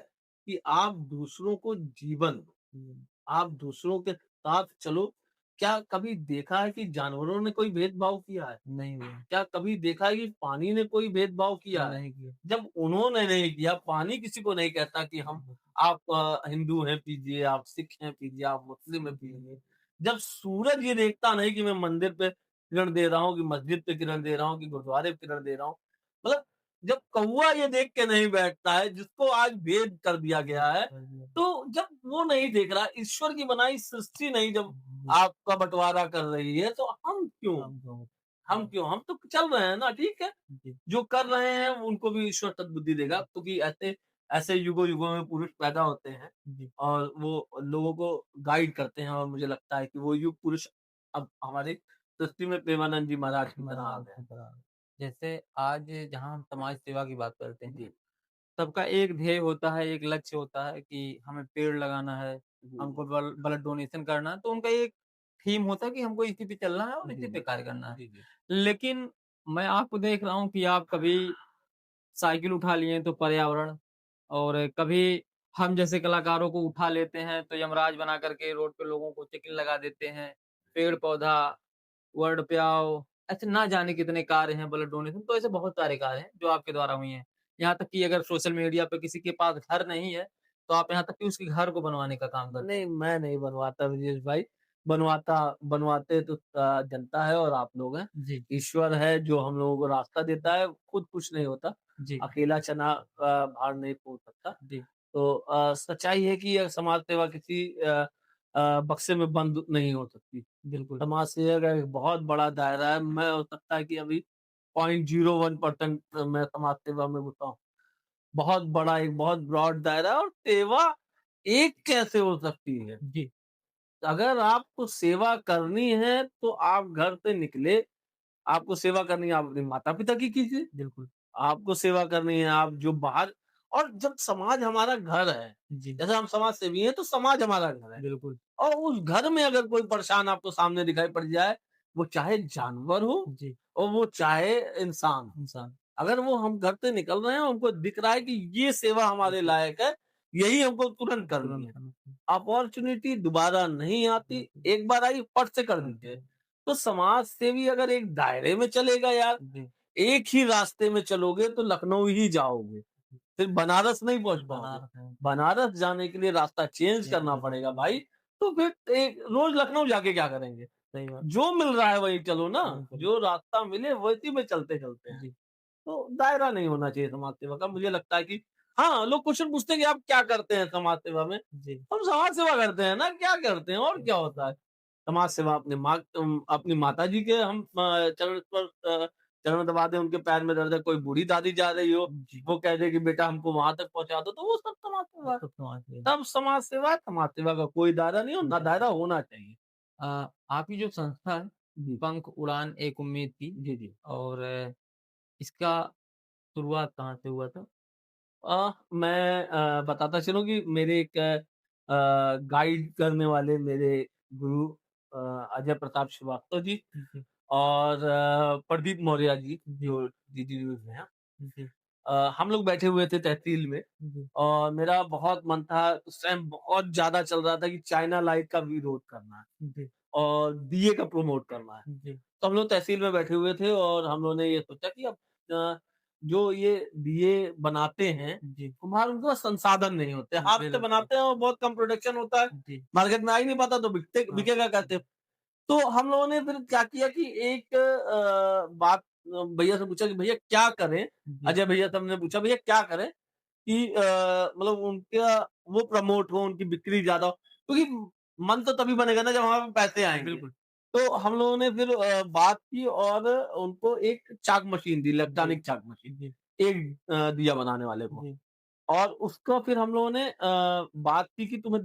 कि आप दूसरों को जीवन दो, हुँ, आप दूसरों के साथ चलो। क्या कभी देखा है कि जानवरों ने कोई भेदभाव किया है? नहीं हुआ, क्या कभी देखा है कि पानी ने कोई भेदभाव किया है? नहीं किया। जब उन्होंने नहीं किया, पानी किसी को नहीं कहता कि हम आप हिंदू हैं पीजिए, आप सिख हैं पीजिए, आप मुस्लिम हैं जी, पीजिए। जब सूरज ये देखता नहीं कि मैं मंदिर पे किरण दे रहा हूँ, कि मस्जिद पे किरण दे रहा हूँ, कि गुरुद्वारे पे किरण दे रहा हूँ। मतलब जब कौवा ये देख के नहीं बैठता है, जिसको आज भेद कर दिया जी, गया है, कर दिया। तो जब वो नहीं देख रहा, ईश्वर की बनाई सृष्टि नहीं जब जी, आपका बँटवारा कर रही है, तो हम क्यों? हम तो हम क्यों? हम तो चल रहे हैं ना, ठीक है। जी, जो कर रहे हैं उनको भी ईश्वर सद्बुद्धि देगा, क्योंकि ऐसे ऐसे युगों-युगों में पुरुष पैदा होते हैं जी, और वो लोगों को गाइड करते हैं, और मुझे लगता है कि वो युग पुरुष अब हमारी सृष्टि में प्रेमानंद जी महाराज की तरह आ महाराज गए की हैं। तरह। जैसे आज जहाँ हम समाज सेवा की बात करते हैं, जी, सबका एक ध्येय होता है, एक लक्ष्य होता है कि हमें पेड़ लगाना है, जी, हमको जी। ब्लड डोनेशन करना है, तो उनका एक थीम होता है कि हमको इसी पे चलना है और जी, इसी पे जी। कार्य करना है। जी, जी। लेकिन मैं आपको देख रहा हूँ कि आप कभी साइकिल उठा लिए तो पर्यावरण और कभी हम जैसे कलाकारों को उठा लेते हैं तो यमराज बना करके रोड पे लोगों को चेकिंग लगा देते हैं। पेड़-पौधा, वर्ड प्याओ, ऐसे ना जाने कितने कार्य हैं, ब्लड डोनेशन तो ऐसे बहुत सारे कार्य हैं जो आपके द्वारा हुई हैं। यहाँ तक कि अगर सोशल मीडिया पे किसी के पास घर नहीं है, तो आप यहाँ तक कि उसके घर को बनवाने का काम करते नहीं, हैं। मैं नहीं बनवाता ब्रजेश भाई, बनवाते तो जनता है और आप लोग हैं। जी, ईश्वर है जो हम लोगों को रास्ता देता है, खुद कुछ नहीं होता। जी, अकेला चना भार नहीं फोड़ सकता। जी, तो सच्चाई है कि समाज सेवा किसी बक्से में बंद नहीं हो सकती। बिल्कुल। समाज सेवा का एक बहुत बड़ा दायरा है। मैं हो सकता है कि अभी 0.01% मैं समाज सेवा में घुसा हूँ। बहुत बड़ा, एक बहुत ब्रॉड दायरा है, और सेवा एक कैसे हो सकती है? जी, अगर आपको सेवा करनी है तो आप घर से निकले, आपको सेवा करनी है, आप अपने माता-पिता की कीजिए। बिल्कुल। आपको सेवा करनी है, आप जो बाहर, और जब समाज हमारा घर है, जी, जैसे हम समाज सेवी हैं, तो समाज हमारा घर है। बिल्कुल। और उस घर में अगर कोई परेशान आपको सामने दिखाई पड़ जाए, वो चाहे जानवर हो जी, और वो चाहे इंसान हो, इंसान। अगर वो हम घर से निकल रहे हैं और उनको दिख रहा है कि ये सेवा हमारे बिल्कुल, लायक है, यही हमको तुरंत करनी तुरंत है। करना चाहिए। अपॉर्च्युनिटी दोबारा नहीं आती, बिल्कुल। एक बार आई फट से कर दीजिए। तो समाज सेवी अगर एक दायरे में चलेगा यार, जी, एक ही रास्ते में चलोगे तो लखनऊ ही जाओगे, फिर बनारस नहीं पहुँच पाओगे। बनारस है। बनारस जाने के लिए रास्ता चेंज चेंज करना करना पड़ेगा पड़ेगा। भाई, तो फिर एक रोज़ लखनऊ जाके क्या करेंगे? सही बात। जो मिल रहा है वही चलो ना, बिल्कुल। जो रास्ता मिले वही में चलते-चलते हैं। जी, तो दायरा नहीं होना चाहिए समाज सेवा का। मुझे लगता है कि हाँ, लोग क्वेश्चन पूछते हैं कि आप क्या करते हैं समाज सेवा में? जी। हम समाज सेवा करते हैं ना, क्या करते हैं और क्या होता है? समाज सेवा अपनी माताजी के हम चरण दबा दें, उनके पैर में दर्द है, कोई बूढ़ी दादी जा रही हो, जी। वो कह दे कि बेटा हमको वहाँ तक पहुँचा दो, तो वो सब समाज सेवा है। सब समाज में। सब समाज सेवा का कोई दायरा नहीं और ना जी। दायरा होना चाहिए। आपकी जो संस्था है, जी। पंख उड़ान एक उम्मीद की जी, जी। और इसका शुरुआत कहाँ से हुआ था? मैं बताता चलूँ कि मेरे एक गाइड करने वाले मेरे गुरु अ, अजय प्रताप श्रीवास्तव जी जी, और प्रदीप मौर्य जी, जी, जो डीडी न्यूज़ में हैं। जी, हम लोग बैठे हुए थे तहसील में जी, और मेरा बहुत मन था, उस टाइम बहुत ज़्यादा चल रहा था कि चाइना लाइट का विरोध करना है जी, और दिए का प्रमोट करना है। जी, तो हम लोग तहसील में बैठे हुए थे और हम लोगों ने ये सोचा कि अब अ, जो ये दिए बनाते हैं, जी, कुम्हार उनके पास संसाधन नहीं होते। हाथ से बिल्कुल। बनाते हैं और बहुत कम प्रोडक्शन होता है, जी, मार्केट में आ ही नहीं पाता तो हाँ, बिकेगा कैसे? तो हम लोगों ने फिर क्या किया कि एक बात भैया से पूछा कि भैया क्या करें? जी, अजय भैया से हमने पूछा भैया क्या करें कि मतलब उनका वो प्रमोट हो, उनकी बिक्री ज़्यादा हो? क्योंकि मन तो तभी बनेगा ना जब हमारे पास पैसे आएँगे। बिल्कुल। तो हम लोगों ने फिर बात की और उनको एक चाक मशीन दी, जी, इलेक्ट्रॉनिक चाक मशीन, जी, एक दिया बनाने वाले को। जी, और उसको फिर हम लोगों ने बात की कि तुम्हें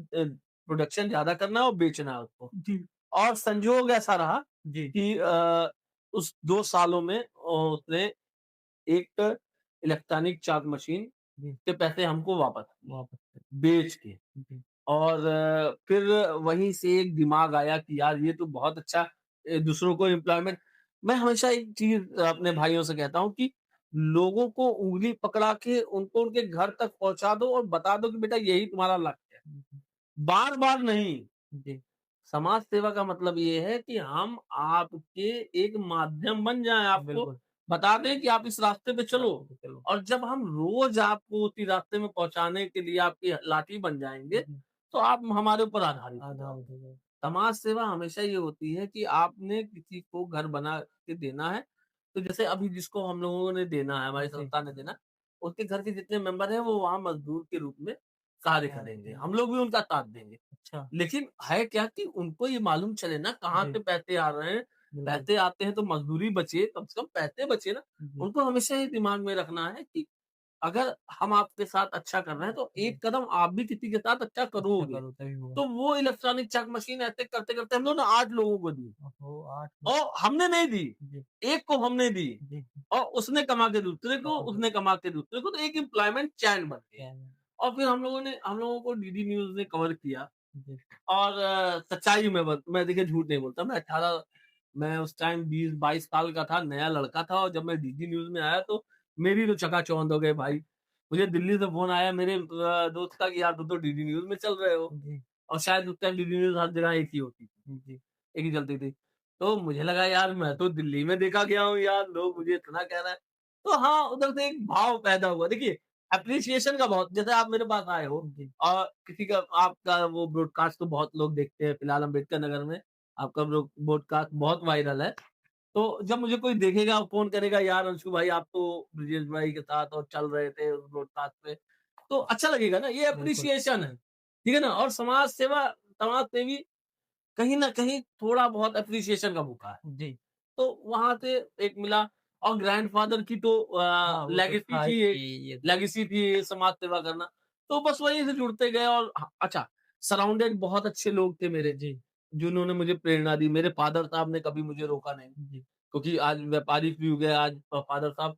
प्रोडक्शन ज़्यादा करना है और बेचना है उसको। जी, और संजोग ऐसा रहा जी, कि उस 2 सालों में उसने एक इलेक्ट्रॉनिक चाक मशीन जी, के पैसे हमको वापस किए, वापस कर बेच के। जी, और फिर वहीं से एक दिमाग आया कि यार ये तो बहुत अच्छा दूसरों को एम्प्लॉयमेंट। मैं हमेशा एक चीज़ अपने भाइयों से कहता हूँ कि लोगों को उँगली पकड़ा के उनको उनके घर तक पहुँचा दो और बता दो कि बेटा यही तुम्हारा लक्ष्य है। जी, बार-बार नहीं। जी, समाज सेवा का मतलब ये है कि हम आपके एक माध्यम बन जाएँ, आपको बिल्कुल। बता दें कि आप इस रास्ते पे चलो। रास्ते पे चलो। और जब हम रोज़ आपको उसी रास्ते में पहुँचाने के लिए आपकी लाठी बन जाएँगे, जी, तो आप हमारे ऊपर आधारित हो आधा जाओगे। हो गया। समाज सेवा हमेशा ये होती है कि आपने किसी को घर बना के देना है, तो जैसे अभी जिसको हम लोगों ने देना है, हमारी जी, संस्था ने देना है, उसके घर के जितने मेंबर हैं, वो वहाँ मज़दूर के रूप में कार्य हाँ, करेंगे। जी, हम लोग भी उनका साथ देंगे। अच्छा, लेकिन है क्या कि उनको ये मालूम चले ना कहाँ जी, से पैसे आ रहे हैं। बिल्कुल। पैसे आते हैं तो मज़दूरी बचे, कम से कम पैसे बचे ना। जी, उनको हमेशा ये दिमाग में रखना है कि अगर हम आपके साथ अच्छा कर रहे हैं, तो जी, एक कदम आप भी किसी के साथ अच्छा अच्छा करोगे। करो तभी होगा। तो वो इलेक्ट्रॉनिक चेक मशीन ऐसे करते-करते हम लोग ने 8 लोगों को दी ओहो! 8 और हमने नहीं दी, जी, एक को हमने दी जी, और उसने कमा के दूसरे को, बहुत उसने कमा के दूसरे को, तो एक एम्प्लॉयमेंट चैन बन गया। अच्छा है। और फिर हम लोगों को डीडी न्यूज़ ने कवर किया जी, और सच्चाई में मैं देखिए झूठ नहीं बोलता। मैं उस टाइम 20-22 साल का था, नया लड़का था और जब मैं डीडी न्यूज़ में आया तो मेरी तो चकाचौंध हो गए भाई। मुझे दिल्ली से फ़ोन आया मेरे दोस्त का कि यार तुम तो डीडी न्यूज़ में चल रहे हो जी, और शायद उस टाइम डीडी न्यूज़ हर जगह एक ही होती थी, जी, एक ही चलती थी। तो मुझे लगा यार मैं तो दिल्ली में देखा गया हूँ यार, लोग मुझे इतना कह रहे हैं। तो हाँ, उधर से एक भाव पैदा हुआ। देखिए एप्रिसिएशन का बहुत, जैसे आप मेरे पास आए हो जी, और किसी का आपका वो ब्रॉडकास्ट तो बहुत लोग देखते हैं, फिलहाल अम्बेडकर नगर में आपका ब्रॉडकास्ट बहुत वायरल है। तो जब मुझे कोई देखेगा फ़ोन करेगा यार अंशु भाई आप तो ब्रजेश भाई के साथ और चल रहे थे उस ब्रॉडकास्ट पे, तो अच्छा लगेगा ना, ये बिल्कुल। एप्रिसिएशन है। ठीक है ना? और समाज सेवी कहीं न कहीं थोड़ा बहुत एप्रिसिएशन का भूखा है। जी, तो वहाँ से एक मिला और ग्रैंडफ़ादर की तो हाँ, वो तो लेगेसी था थी एक, ही ये तो। लेगेसी थी ये समाज सेवा करना। तो बस वहीं से जुड़ते गए और अच्छा सराउंडेड बहुत अच्छे लोग थे मेरे, जी, जिन्होंने मुझे प्रेरणा दी। मेरे फ़ादर साहब ने कभी मुझे रोका नहीं, जी, क्योंकि आज व्यापारी भी हो गए, आज फ़ादर साहब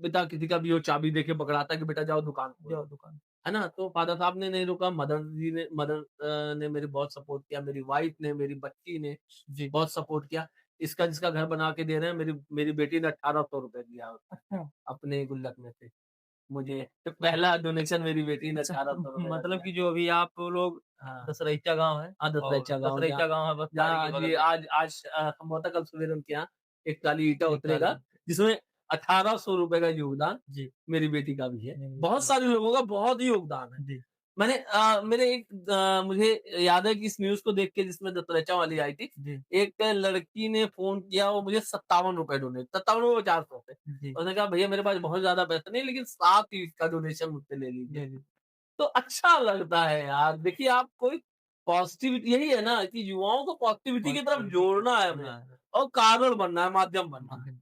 पिता किसी का भी हो चाबी देके पकड़ाता है कि बेटा जाओ दुकान जाओ खोलो। दुकान। है ना? तो फ़ादर साहब ने नहीं रोका, मदर ने मेरी बहुत सपोर्ट किया, मेरी वाइफ़ ने, मेरी बच्ची ने जी, बहुत सपोर्ट किया। इसका जिसका घर बना के दे रहे हैं, मेरी मेरी बेटी ने ₹1800 दिया अच्छा। अपने गुल्लक में से मुझे। तो पहला डोनेशन मेरी बेटी ने अच्छा, ₹1800 का मतलब दिया। कि जो अभी आप लोग हाँ। दसरइचा गाँव है हाँ, और दसरैचा गाँव जहाँ दसरइचा गाँव है बसपारी के जहाँ बगल जी में। आज संभवतः कल सवेरे उनके यहाँ एक ट्राली ईंटा एक ट्राली उतरेगा, जिसमें ₹1800 का योगदान जी, मेरी बेटी का भी है। नहीं, बहुत बिल्कुल। सारे लोगों का बहुत ही योगदान है। जी, मैंने मेरे एक मुझे याद है कि इस न्यूज़ को देख के जिसमें दत्तरेचा वाली आई थी, जी, एक लड़की ने फ़ोन किया वो मुझे ₹57 डोनेट 57 50 थे। जी, उसने कहा भैया मेरे पास बहुत ज़्यादा पैसे नहीं लेकिन 7 का डोनेशन मुझसे ले लीजिए। जी, जी, तो अच्छा लगता है यार। देखिए आप कोई पॉज़िटिविटी यही है ना कि युवाओं को पॉज़िटिविटी की तरफ पॉज़िटिविटी जोड़ना है हमें करना है। और कारण बनना है, माध्यम बनना है। माध्यम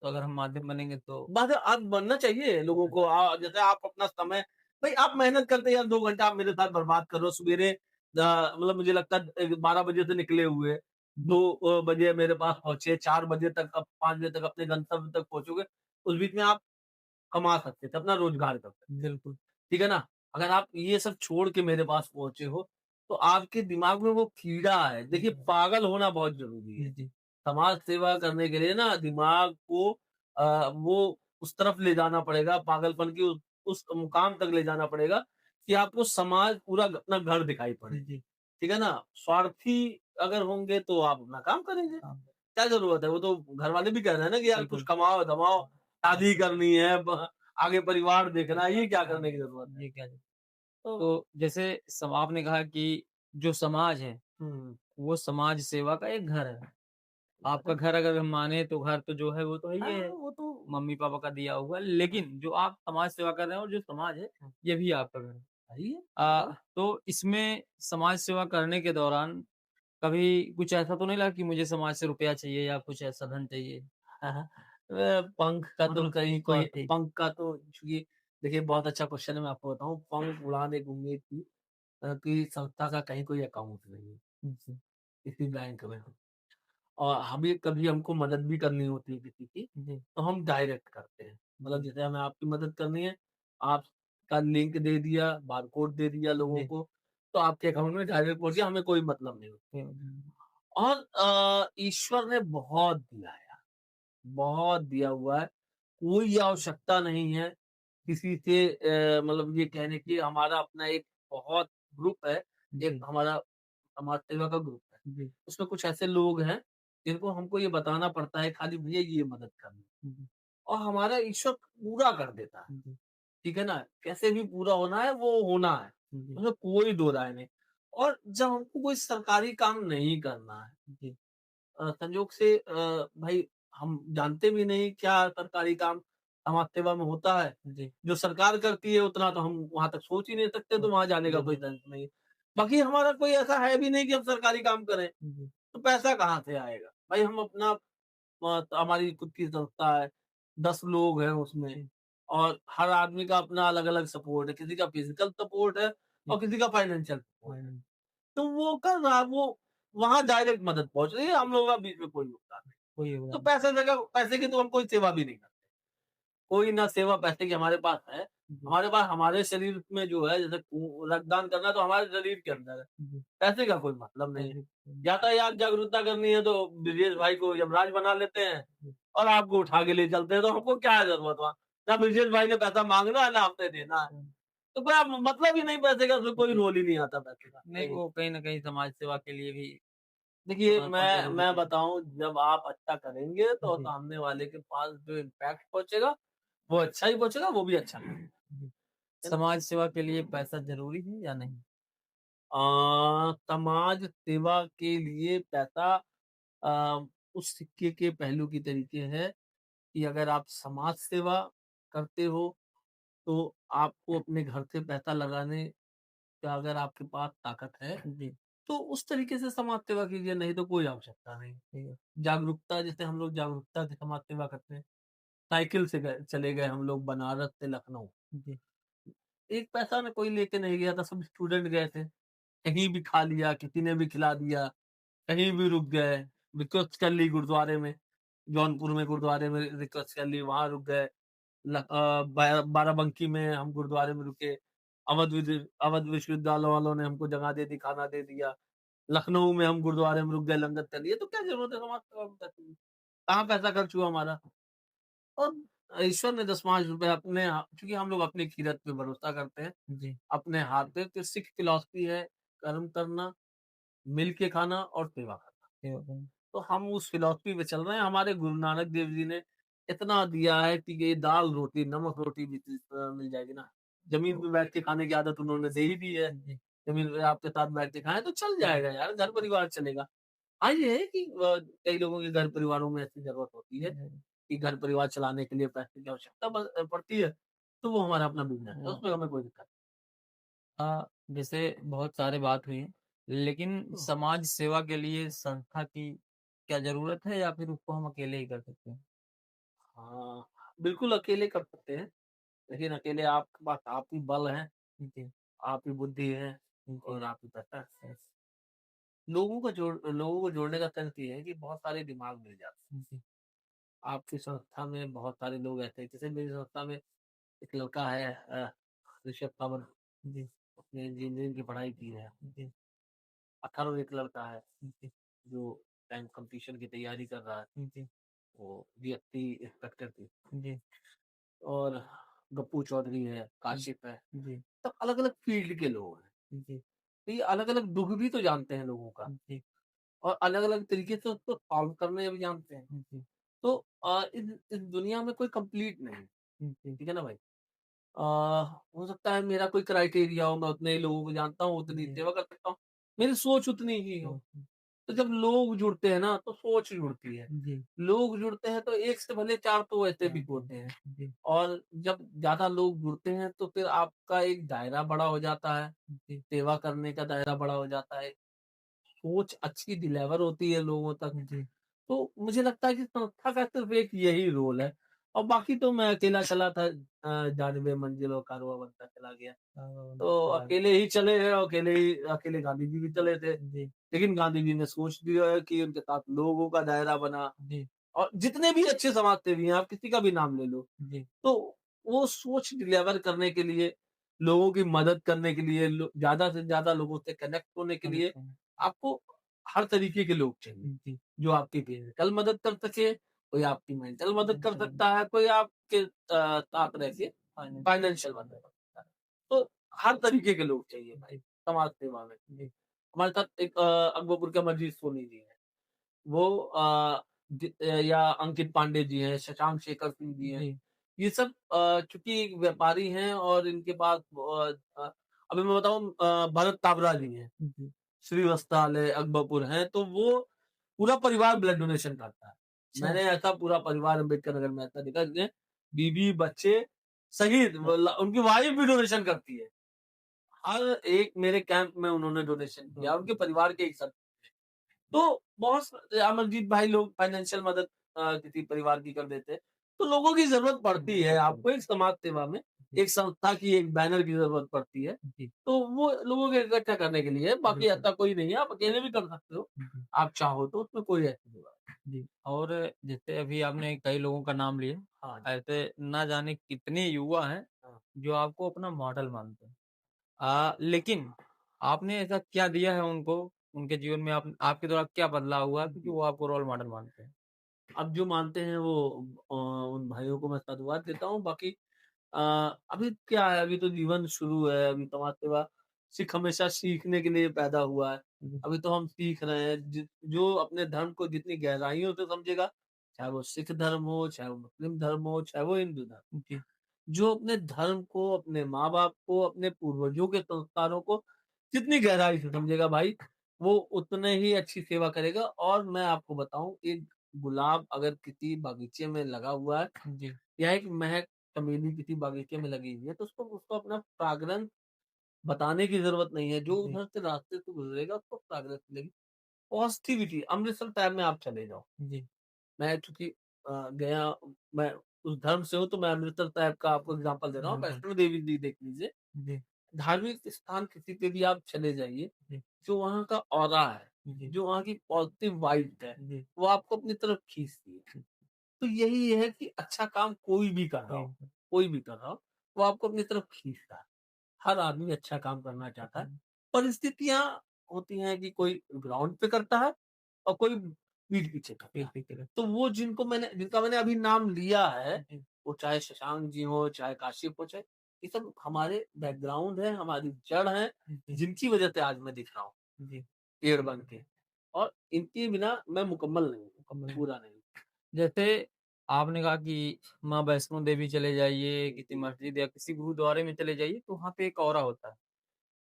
तो अगर हम माध्यम बनेंगे तो बात है आज बनना चाहिए लोगों को जैसे आप अपना समय भाई आप मेहनत करते हैं यार 2 घंटा आप मेरे साथ बर्बाद करो सवेरे मतलब मुझे लगता है 12 बजे से निकले हुए 2 बजे मेरे पास पहुँचे 4 बजे तक अब 5 बजे तक अपने गंतव्य तक पहुँचोगे। उस बीच में आप कमा सकते थे, अपना रोज़गार कर सकते थे। बिल्कुल। ठीक है ना? अगर आप ये सब छोड़ के मेरे पास पहुँचे हो, तो आपके दिमाग में वो कीड़ा है। देखिए पागल होना बहुत ज़रूरी है। जी, जी, समाज सेवा करने के लिए ना दिमाग को वो उस तरफ ले जाना पड़ेगा, पागलपन की उस मुकाम तक ले जाना पड़ेगा कि आपको समाज पूरा अपना घर दिखाई पड़े। जी, ठीक है ना? स्वार्थी अगर होंगे तो आप अपना काम करेंगे। हाँ, क्या ज़रूरत है? वो तो घरवाले भी कह रहे हैं ना कि यार कुछ बिल्कुल। कमाओ-धमाओ, हाँ, शादी करनी है, ब आगे परिवार देखना है, ये क्या करने की ज़रूरत है? ये क्या है? तो तो जैसे आपने कहा कि जो समाज है, हुँ, वो समाज सेवा का एक घर है। आपका अरे! घर अगर हम माने तो घर तो जो है वो तो है ही हाँ, है, वो तो मम्मी-पापा का दिया हुआ। लेकिन जो आप समाज सेवा कर रहे हैं और जो समाज है, ये भी आपका घर है। सही है। हाँ। तो इसमें समाज सेवा करने के दौरान कभी कुछ ऐसा तो नहीं लगा कि मुझे समाज से रुपया चाहिए या कुछ ऐसा धन चाहिए? हाँ, हाँ। पंख का तो मतलब कहीं कोई स्वार्थी। पंख का तो चूँकि देखिए बहुत अच्छा क्वेश्चन है मैं आपको बताऊँ, पंख उड़ाने की उम्मीद थी कि संस्था का कहीं कोई अकाउंट नहीं है, जी, किसी बैंक में। और हमें कभी हमको मदद भी करनी होती है किसी की, जी, तो हम डायरेक्ट करते हैं। मतलब जी, जैसे हमें आपकी मदद करनी है, आपका लिंक दे दिया, बारकोड दे दिया लोगों जी। को, तो आपके अकाउंट में डायरेक्ट पहुँच गया, हमें कोई मतलब नहीं। हुँ, और ईश्वर ने बहुत दिया है यार, बहुत दिया हुआ है। कोई आवश्यकता नहीं है किसी से मतलब ये कहने की हमारा अपना एक बहुत ग्रुप है, एक जी, हमारा समाज सेवा का ग्रुप है। जी, उसमें कुछ ऐसे लोग हैं, जिनको हमको ये बताना पड़ता है खाली भैया ये मदद करनी है जी, और हमारा ईश्वर पूरा कर देता है। जी, ठीक है ना? कैसे भी पूरा होना है, वो होना है। जी, उसमें कोई दो राय नहीं और जब हमको कोई सरकारी काम नहीं करना है जी, संजोग से भाई हम जानते भी नहीं क्या सरकारी काम समाज सेवा में होता है। जी, जो सरकार करती है उतना तो हम वहाँ तक सोच ही नहीं सकते तो वहाँ जाने का कोई बिल्कुल। सेंस नहीं है। बाकी हमारा कोई ऐसा है भी नहीं कि हम सरकारी काम करें, जी, तो पैसा कहाँ से आएगा? भाई हम अपना हमारी खुद की संस्था है, 10 लोग हैं उसमें जी, और हर आदमी का अपना अलग-अलग सपोर्ट है। किसी का फिजिकल सपोर्ट है जी, और किसी का फाइनेंशियल सपोर्ट है। हाँ, तो वो कर रहा है, वो वहाँ डायरेक्ट मदद पहुँच रही है, हम लोगों का बीच में कोई नुकसान नहीं। कोई तो योगदान पैसे की तो हम कोई सेवा भी नहीं करते। कोई ना सेवा पैसे की हमारे पास है। जी, हमारे पास हमारे शरीर में जो है जैसे रक्तदान करना है तो हमारे शरीर के अंदर है। जी, पैसे का कोई मतलब नहीं है। ऐसे यातायात जागरूकता करनी है तो ब्रजेश भाई को यमराज बना लेते हैं जी, और आपको उठा के ले चलते हैं, तो हमको क्या है ज़रूरत वहाँ? ना ब्रजेश भाई ने पैसा माँगना है, ना हमने देना है। तो कोई आप मतलब ही नहीं पैसे का, उसमें कोई जी। रोल ही नहीं आता पैसे का। नहीं, वो कहीं न कहीं समाज सेवा के लिए भी देखिए, समर्पण ज़रूरी मैं है। बताऊँ जब आप अच्छा करेंगे तो जी, सामने वाले के पास जो इम्पैक्ट पहुँचेगा, वो अच्छा ही पहुँचेगा, वो भी अच्छा करेगा। जी। है ना? समाज सेवा के लिए पैसा ज़रूरी है या नहीं? समाज सेवा के लिए पैसा अ, उस सिक्के के पहलू की तरीके है कि अगर आप समाज सेवा करते हो, तो आपको अपने घर से पैसा लगाने का अगर आपके पास ताकत है, जी, तो उस तरीके से समाज सेवा कीजिए, नहीं तो कोई आवश्यकता नहीं। ठीक है। जागरूकता जैसे हम लोग जागरूकता से समाज सेवा करते हैं। साइकिल से गए चले गए हम लोग बनारस से लखनऊ। जी, एक पैसा ना कोई लेके नहीं गया था, सब स्टूडेंट गए थे। कहीं भी खा लिया, किसी ने भी खिला दिया, कहीं भी रुक गए, रिक्वेस्ट कर ली गुरुद्वारे में, जौनपुर में गुरुद्वारे में रिक्वेस्ट कर ली, वहाँ रुक गए। बाराबंकी में हम गुरुद्वारे में रुके, अवध विश्वविद्यालय वालों ने हमको जगह दे दी, खाना दे दिया। लखनऊ में हम गुरुद्वारे में रुक गए लंगर के लिए, तो क्या ज़रूरत है समाज सेवा में जाने की? कहाँ पैसा खर्च हुआ हमारा? और ईश्वर ने 10-5 रुपए अपने चूँकि हम लोग अपनी किरत पे भरोसा करते हैं, जी, अपने हाथ पे, तो सिख फिलॉसफी है कर्म करना, मिल के खाना और सेवा करना। सेवा करना। तो हम उस फिलॉसफी पे चल रहे हैं। हमारे गुरु नानक देव जी ने इतना दिया है कि ये दाल-रोटी, नमक-रोटी भी मिल जाएगी ना। ज़मीन पे बैठ के खाने की आदत उन्होंने दे ही दी है। जी, ज़मीन पे आपके साथ बैठ के खाएँ तो चल जाएगा यार, घर परिवार चलेगा। हाँ, ये है कि कई लोगों के घर परिवारों में ऐसी ज़रूरत होती है जी, कि घर परिवार चलाने के लिए पैसे की आवश्यकता पड़ती है, तो वो हमारा अपना बिज़नेस है, वो उसमें हमें कोई दिक्कत जैसे बहुत सारे बात हुई, लेकिन नहीं। समाज सेवा के लिए संस्था की क्या ज़रूरत है या फिर उसको हम अकेले ही कर सकते हैं? हाँ, बिल्कुल अकेले कर सकते हैं, लेकिन अकेले आपके पास आप ही बल है, जी, आप ही बुद्धि है जी, और आप ही पैसा है। लोगों को जोड़ने का तंत्र ये है कि बहुत सारे दिमाग मिल जाते हैं। जी, आपकी संस्था में बहुत सारे लोग ऐसे हैं, जैसे मेरी संस्था में एक लड़का है ऋषभ कंवर, जी, उसने इंजीनियरिंग की पढ़ाई की है। जी, अथर्व एक लड़का है, जी, जो बैंक कॉम्पिटिशन की तैयारी कर रहा है, जी, वो डीएसपी इंस्पेक्टर थी। जी, और गप्पू चौधरी है, काशिफ है, जी, सब अलग-अलग फ़ील्ड के लोग हैं। जी, तो ये अलग-अलग दुःख भी तो जानते हैं लोगों का जी, और अलग-अलग तरीके से उसको सॉल्व करने भी जानते हैं। जी, तो इस दुनिया में कोई कंप्लीट नहीं है, जी, ठीक है ना भाई? अ, हो सकता है मेरा कोई क्राइटेरिया हो, मैं उतने ही लोगों को जानता हूँ, उतनी जी, सेवा कर सकता हूँ, मेरी सोच उतनी ही हो। तो तो जब लोग जुड़ते हैं ना, तो सोच जुड़ती है। जी, लोग जुड़ते हैं तो एक से भले 4 तो वैसे भी जी, होते हैं जी, और जब ज़्यादा लोग जुड़ते हैं तो फिर आपका एक दायरा बड़ा हो जाता है, जी, सेवा करने का दायरा बड़ा हो जाता है, सोच अच्छी डिलीवर होती है लोगों तक। जी, तो मुझे लगता है कि संस्था का सिर्फ़ एक यही रोल है और बाकी तो मैं अकेला चला था जानिबे मंजिलों कारवां बनता चला गया। तो अकेले ही चले हैं और अकेले गांधी जी भी चले थे। जी, लेकिन गांधी जी ने सोच दिया है कि उनके साथ लोगों का दायरा बना जी, और जितने भी अच्छे समाज सेवी हैं, आप किसी का भी नाम ले लो, जी, तो वो सोच डिलीवर करने के लिए, लोगों की मदद करने के लिए, ज़्यादा से ज़्यादा लोगों से कनेक्ट होने के लिए कनेक्ट हैं। आपको हर तरीके के लोग चाहिए। जी, जो आपकी फिजिकल मदद कर सके, कोई आपकी मेंटल मदद कर मेंटल सकता है, कोई आपके साथ रह के फाइनेंस फाइनेंशियल मदद कर सकता है। तो हर तरीके के लोग चाहिए भाई जी, समाज सेवा में। जी, हमारे साथ एक अकबरपुर का मजीद सोनी जी हैं। वो या अंकित पांडे जी हैं, शशांक शेखर सिंह जी हैं। जी, ये सब चूँकि व्यापारी हैं और इनके पास अभी मैं बताऊँ भरत ताबरा जी हैं। जी, श्री वस्त्रालय अकबरपुर हैं, तो वो पूरा परिवार ब्लड डोनेशन करता है। अच्छा, मैंने ऐसा पूरा परिवार अम्बेडकर नगर में ऐसा देखा जिसमें बीवी, बच्चे सहित उनकी वाइफ भी डोनेशन करती है। हर एक मेरे कैंप में उन्होंने डोनेशन किया, उनके परिवार के एक साथ। तो बहुत अमरजीत भाई लोग फाइनेंशियल मदद किसी परिवार की कर देते हैं। तो लोगों की ज़रूरत पड़ती है, आपको एक समाज सेवा में, जी, एक संस्था की, एक बैनर की ज़रूरत पड़ती है। जी, तो वो लोगों को इकट्ठा करने के लिए है, बाकी बिल्कुल, ऐसा कोई नहीं है, आप अकेले भी कर सकते हो, जी, आप चाहो तो उसमें कोई ऐसी बुराई जी। और जैसे अभी आपने कई लोगों का नाम लिया, हाँ जी, ऐसे ना जाने कितने युवा हैं, हाँ। जो आपको अपना मॉडल मानते हैं। लेकिन आपने ऐसा क्या दिया है उनको, उनके जीवन में आप आपके द्वारा क्या बदलाव हुआ कि जी। वो आपको रोल मॉडल मानते हैं? अब जो मानते हैं वो उन भाइयों को मैं साधुवाद देता हूँ, बाकी अ, अभी क्या है, अभी तो जीवन शुरू है, अभी समाज सेवा सिख हमेशा सीखने के लिए पैदा हुआ है। जी, अभी तो हम सीख रहे हैं, जो अपने धर्म को जितनी गहराइयों से समझेगा, चाहे वो सिख धर्म हो, चाहे वो मुस्लिम धर्म हो, चाहे वो हिंदू धर्म, जी, जो अपने धर्म को, अपने माँ-बाप को, अपने पूर्वजों के संस्कारों को जितनी गहराई से समझेगा भाई, वो उतने ही अच्छी सेवा करेगा। और मैं आपको बताऊँ, एक गुलाब अगर किसी बागीचे में लगा हुआ है जी, या एक महक चमेली किसी बागीचे में लगी हुई है, तो उसको उसको अपना फ्रेग्रेंस बताने की ज़रूरत नहीं है। जो जी, उधर से रास्ते से गुज़रेगा उसको फ्रेग्रेंस मिलेगी। पॉज़िटिविटी अमृतसर साहिब में आप चले जाओ। जी, मैं चूँकि गया मैं उस धर्म से हूँ, तो मैं अमृतसर साहिब का आपको एग्ज़ाम्पल दे रहा हूँ। बिल्कुल, वैष्णो देवी जी देख लीजिए। जी, धार्मिक स्थान किसी पे भी आप चले जाइए, जी, जो वहाँ का ऑरा है, जी, जो वहाँ की पॉज़िटिव वाइब है, जी, वो आपको अपनी तरफ खींचती है। जी, तो यही है कि अच्छा काम कोई भी कर रहा कोई हो, कोई भी कर रहा हो, वो आपको अपनी तरफ खींचता है। हर आदमी अच्छा काम करना चाहता है। हुँ, परिस्थितियाँ होती हैं कि कोई ग्राउंड पे करता है और कोई पीठ पीछे करता है। ठीक है। तो वो जिनका मैंने अभी नाम लिया है, जी, वो चाहे शशांक जी हो, चाहे काशिप हो, चाहे ये सब हमारे बैकग्राउंड है, हमारी जड़ है, जी, जिनकी वजह से आज मैं दिख रहा हूँ, जी, पेड़ बन के। और इनके बिना मैं मुकम्मल नहीं हूँ, मुकम्मल है। पूरा नहीं हूँ। जैसे आपने कहा कि माँ वैष्णो देवी चले जाइए, किसी मस्जिद या किसी गुरुद्वारे में चले जाइए, तो वहाँ पे एक औरा होता है।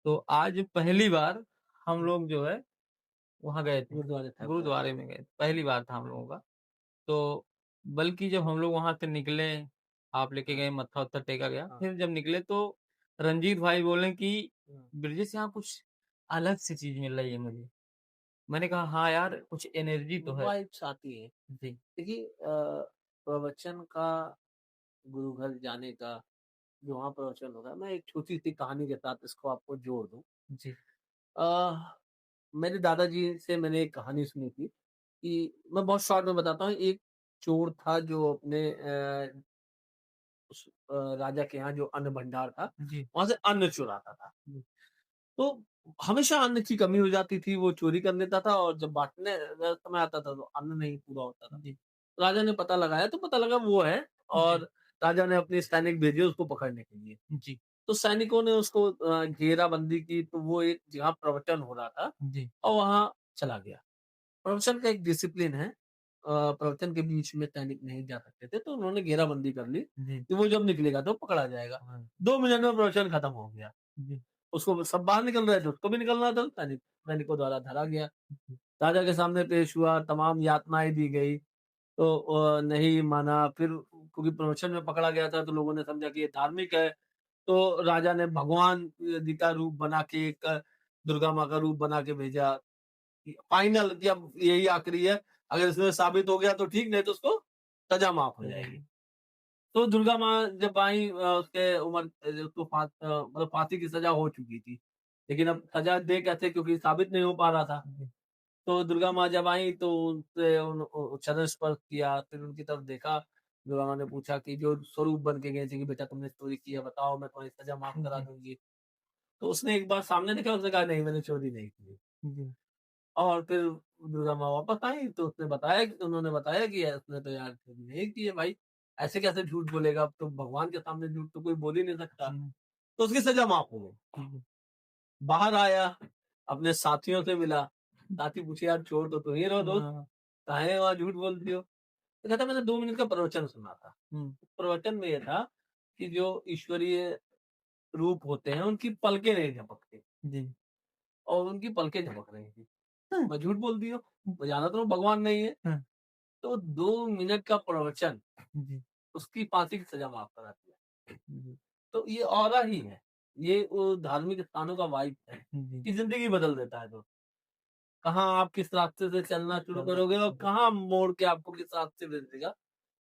तो आज पहली बार हम लोग जो है वहाँ गए थे, गुरुद्वारे साहब गए थे। गुरुद्वारे में गए, पहली बार था हम लोगों का। तो बल्कि जब हम लोग वहाँ से निकले, आप लेके गए, मत्था-वत्था टेका गया, हाँ, फिर जब निकले तो रंजीत भाई बोले कि, हाँ। "ब्रिजेश यहाँ कुछ अलग सी चीज़ मिल रही है मुझे।" मैंने कहा, "हाँ यार, कुछ एनर्जी तो है।" वाइब्स आती है। जी, देखिए प्रवचन का, गुरु घर जाने का, जो वहाँ प्रवचन होगा, मैं एक छोटी-सी कहानी के साथ इसको आपको जोड़ दूँ। जी, अ, मेरे दादाजी से मैंने एक कहानी सुनी थी कि मैं बहुत शॉर्ट में बताता हूँ। एक चोर था जो अपने राजा के यहाँ जो अन्न भंडार था, जी, वहाँ से अन्न चुराता था। जी, तो हमेशा अन्न की कमी हो जाती थी, वो चोरी कर लेता था और जब बाँटने का समय आता था तो अन्न नहीं पूरा होता था। जी, राजा ने पता लगाया तो पता लगा वो है, जी, और राजा ने अपने सैनिक भेजे उसको पकड़ने के लिए। जी, तो सैनिकों ने उसको घेराबंदी की, तो वो एक जहाँ प्रवचन हो रहा था जी, और वहाँ चला गया। प्रवचन का एक डिसिप्लिन है, प्रवचन के बीच में सैनिक नहीं जा सकते थे, तो उन्होंने घेराबंदी कर ली जी, कि वो जब निकलेगा तो पकड़ा जाएगा। हाँ, 2 मिनट में प्रवचन खत्म हो गया। जी, उसको सब बाहर निकल रहे थे, उसको भी निकलना था, सैनिकों द्वारा धरा गया। जी, राजा के सामने पेश हुआ, तमाम यातनाएँ दी गई, तो नहीं माना। फिर क्योंकि प्रवचन में पकड़ा गया था, तो लोगों ने समझा कि ये धार्मिक है, तो राजा ने भगवान जी का रूप बना के, एक दुर्गा माँ का रूप बना के भेजा। फाइनल कि अब यही आखिरी है, अगर इसमें साबित हो गया तो ठीक, नहीं तो उसको सज़ा माफ़ हो जी, जाएगी। तो दुर्गा माँ जब आई, उसके उसको मतलब फांसी की सज़ा हो चुकी थी। लेकिन अब सज़ा दे कैसे, क्योंकि साबित नहीं हो पा रहा था। जी, तो दुर्गा माँ जब आई तो उनसे चरण स्पर्श किया, फिर उनकी तरफ देखा। दुर्गा माँ ने पूछा कि जो स्वरूप बन के गए थे कि बेटा तुमने चोरी की है, बताओ मैं तुम्हारी सज़ा माफ़ करा जी, दूँगी। तो उसने एक बार सामने देखा, उसने कहा नहीं मैंने चोरी नहीं की। जी, और फिर दुर्गा माँ वापस आई तो उन्होंने बताया कि उसने तो यार चोरी नहीं की है भाई, ऐसे कैसे झूठ बोलेगा, अब तो भगवान के सामने झूठ तो कोई बोल ही नहीं सकता। हुँ, तो उसकी सज़ा माफ़ हो गई। जी, बाहर आया, अपने साथियों से मिला, साथी पूछे यार चोर तो तुम ही रहो दोस्त, हाँ, काहे वहाँ झूठ बोलती हो? तो कहता मैंने 2 मिनट का प्रवचन सुना था। हुँ, प्रवचन में ये था कि जो ईश्वरीय रूप होते हैं उनकी पलकें नहीं झपकती, जी, और उनकी पलकें झपक रही थी। हाँ, मैं झूठ बोलती हूँ, मैं जानता तो हूँ भगवान नहीं है। हाँ, तो 2 मिनट का प्रवचन जी, उसकी फांसी की सज़ा माफ़ करा दिया। जी, तो ये ऑरा ही है, ये वो धार्मिक स्थानों का वाइब है, जी, कि ज़िंदगी बदल देता है दोस्त। कहाँ आप किस रास्ते से चलना शुरू चल करोगे और सकते कहाँ मोड़ के आपको किस रास्ते पे भेजेगा,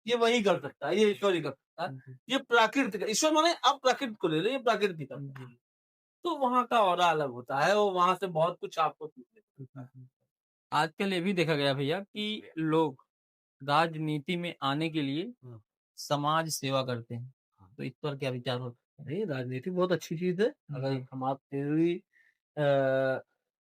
ये वही कर सकता है, ये ईश्वर ही कर सकता है। हैं। जी, ये प्राकृतिक है, ईश्वर माने आप प्रकृति को ले रहे हैं, ये प्रकृति कर सकता जी, है। तो वहाँ का ऑरा अलग होता है और वहाँ से बहुत कुछ आपको सीखने को जी, मिलता है। जी। आजकल ये भी देखा गया भैया कि लोग राजनीति में आने के लिए हाँ, समाज सेवा करते हैं। हाँ। तो इस पर क्या विचार हो सकते हैं? नहीं, राजनीति बहुत अच्छी चीज़ है। अगर जी, समाज सेवी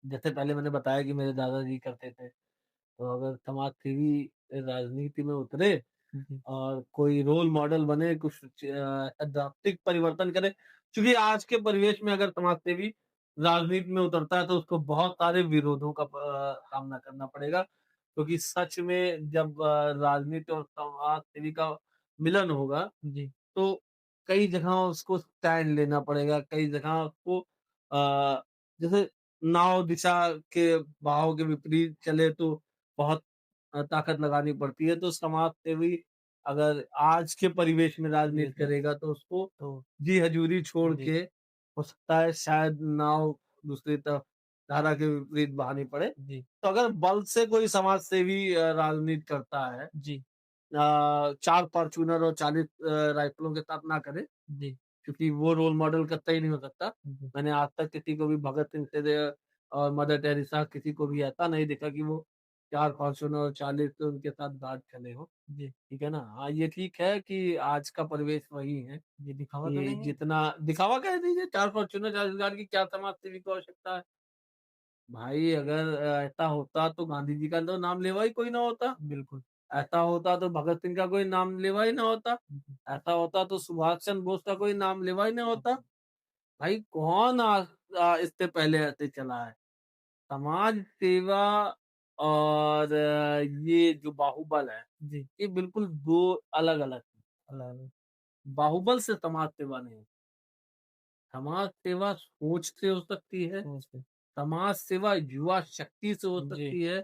जैसे पहले मैंने बताया कि मेरे दादाजी करते थे, तो अगर समाज सेवी राजनीति में उतरे जी, और कोई रोल मॉडल बने, कुछ ड्रास्टिक परिवर्तन करे, क्योंकि आज के परिवेश में अगर समाज सेवी राजनीति में उतरता है तो उसको बहुत सारे विरोधों का सामना करना पड़ेगा, क्योंकि सच में जब राजनीति और समाज सेवी का मिलन होगा, जी, तो कई जगह उसको स्टैंड लेना पड़ेगा, कई जगह उसको जैसे नाव दिशा के बहाव के विपरीत चले तो बहुत ताकत लगानी पड़ती है। तो समाज सेवी अगर आज के परिवेश में जी, राजनीति जी। करेगा तो उसको तो जी हजूरी छोड़ जी, के हो सकता है शायद नाव दूसरी तरफ धारा के विपरीत बहानी पड़े। जी, तो अगर बल से कोई समाज सेवी राजनीति करता है, जी, 4 फॉर्च्यूनर और 40 राइफलों के साथ ना करे, जी, क्योंकि वो रोल मॉडल कतई नहीं हो सकता। जी, मैंने आज तक किसी को भी भगत सिंह से और मदर टेरेसा किसी को भी ऐसा नहीं देखा कि वो 4 फॉर्च्यूनर और 40 उनके साथ गार्ड चले हों। जी, ठीक है ना? हाँ, ये ठीक है कि आज का परिवेश वही है ये दिखावा तो कि नहीं है? जितना दिखावा कह दीजिए, 4 फॉर्च्यूनर 40 गार्ड की क्या समाज सेवी को आवश्यकता है? भाई अगर ऐसा होता तो गांधी जी का तो नाम लेवा ही कोई ना होता। बिल्कुल। ऐसा होता तो भगत सिंह का कोई नाम लेवा ही ना होता। जी, ऐसा होता तो सुभाष चंद्र बोस का कोई नाम लेवा ही ना हाँ, होता। भाई कौन इससे पहले ऐसे चला है? समाज सेवा और ये जो बाहुबल है, जी, ये बिल्कुल दो अलग अलग। अलग-अलग। बाहुबल से समाज सेवा नहीं, समाज सेवा सोच से हो सकती है, नमस्ते। समाज सेवा युवा शक्ति से हो जी, सकती है,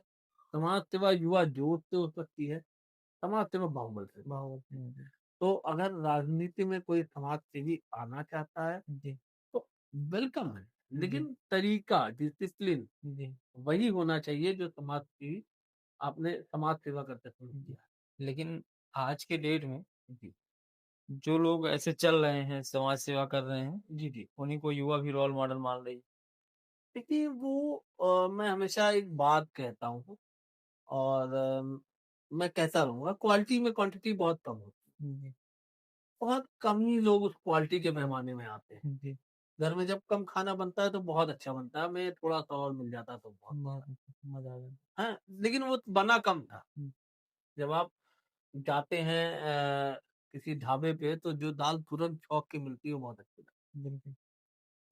समाज सेवा युवा जोश से हो सकती है, समाज सेवा बाहुबल से। बहुत जी, तो अगर राजनीति में कोई समाज सेवी आना चाहता है जी, तो वेलकम है, जी, लेकिन तरीका डिसिप्लिन जी, वही होना चाहिए जो समाज की आपने समाज सेवा करते समय जी। किया लेकिन आज के डेट में है। जी, जो लोग ऐसे चल रहे हैं, समाज सेवा कर रहे हैं, जी, जी। उन्हीं को युवा भी रोल मॉडल मान रही है। देखिए वो मैं हमेशा एक बात कहता हूँ और मैं कहता रहूँगा क्वालिटी में क्वांटिटी बहुत कम होती है। जी, बहुत कम ही लोग उस क्वालिटी के पैमाने में आते हैं। जी, घर में जब कम खाना बनता है तो बहुत अच्छा बनता है, हमें थोड़ा-सा और मिल जाता तो बहुत बहुत अच्छा। मज़ा आ गया। हाँ, लेकिन वो बना कम था। हुँ, जब आप जाते हैं किसी ढाबे पे तो जो दाल तुरंत छौंक के मिलती है वो बहुत अच्छी लगती बिल्कुल।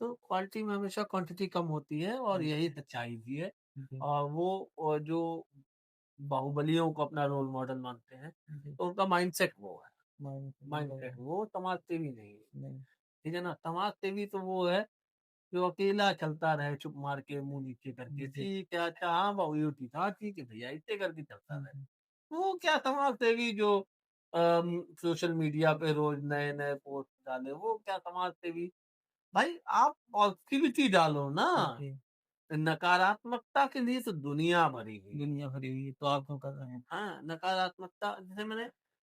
है। तो क्वालिटी में हमेशा क्वांटिटी कम होती है और हुँ, यही सच्चाई भी है। जी, और वो जो बाहुबलियों को अपना रोल मॉडल मानते हैं, जी, तो उनका माइंडसेट वो है। माइंड माइंडसेट मतलब वो समाज सेवी नहीं है। नहीं, ठीक है ना? समाज सेवी तो वो है जो अकेला चलता रहे चुप मार के मुँह नीचे करके, जी, ठीक है, अच्छा हाँ बाबू ये ठीक है, हाँ ठीक है भैया, ऐसे करके चलता हुँ, रहे। हुँ, वो क्या समाज सेवी जो सोशल मीडिया पे रोज नए-नए पोस्ट डाले, वो क्या समाज सेवी? भाई आप पॉजिटिविटी डालो ना। जी, नकारात्मकता के लिए तो दुनिया भरी हुई है। दुनिया भरी हुई है, तो आप क्यों कर रहे हैं? हाँ, नकारात्मकता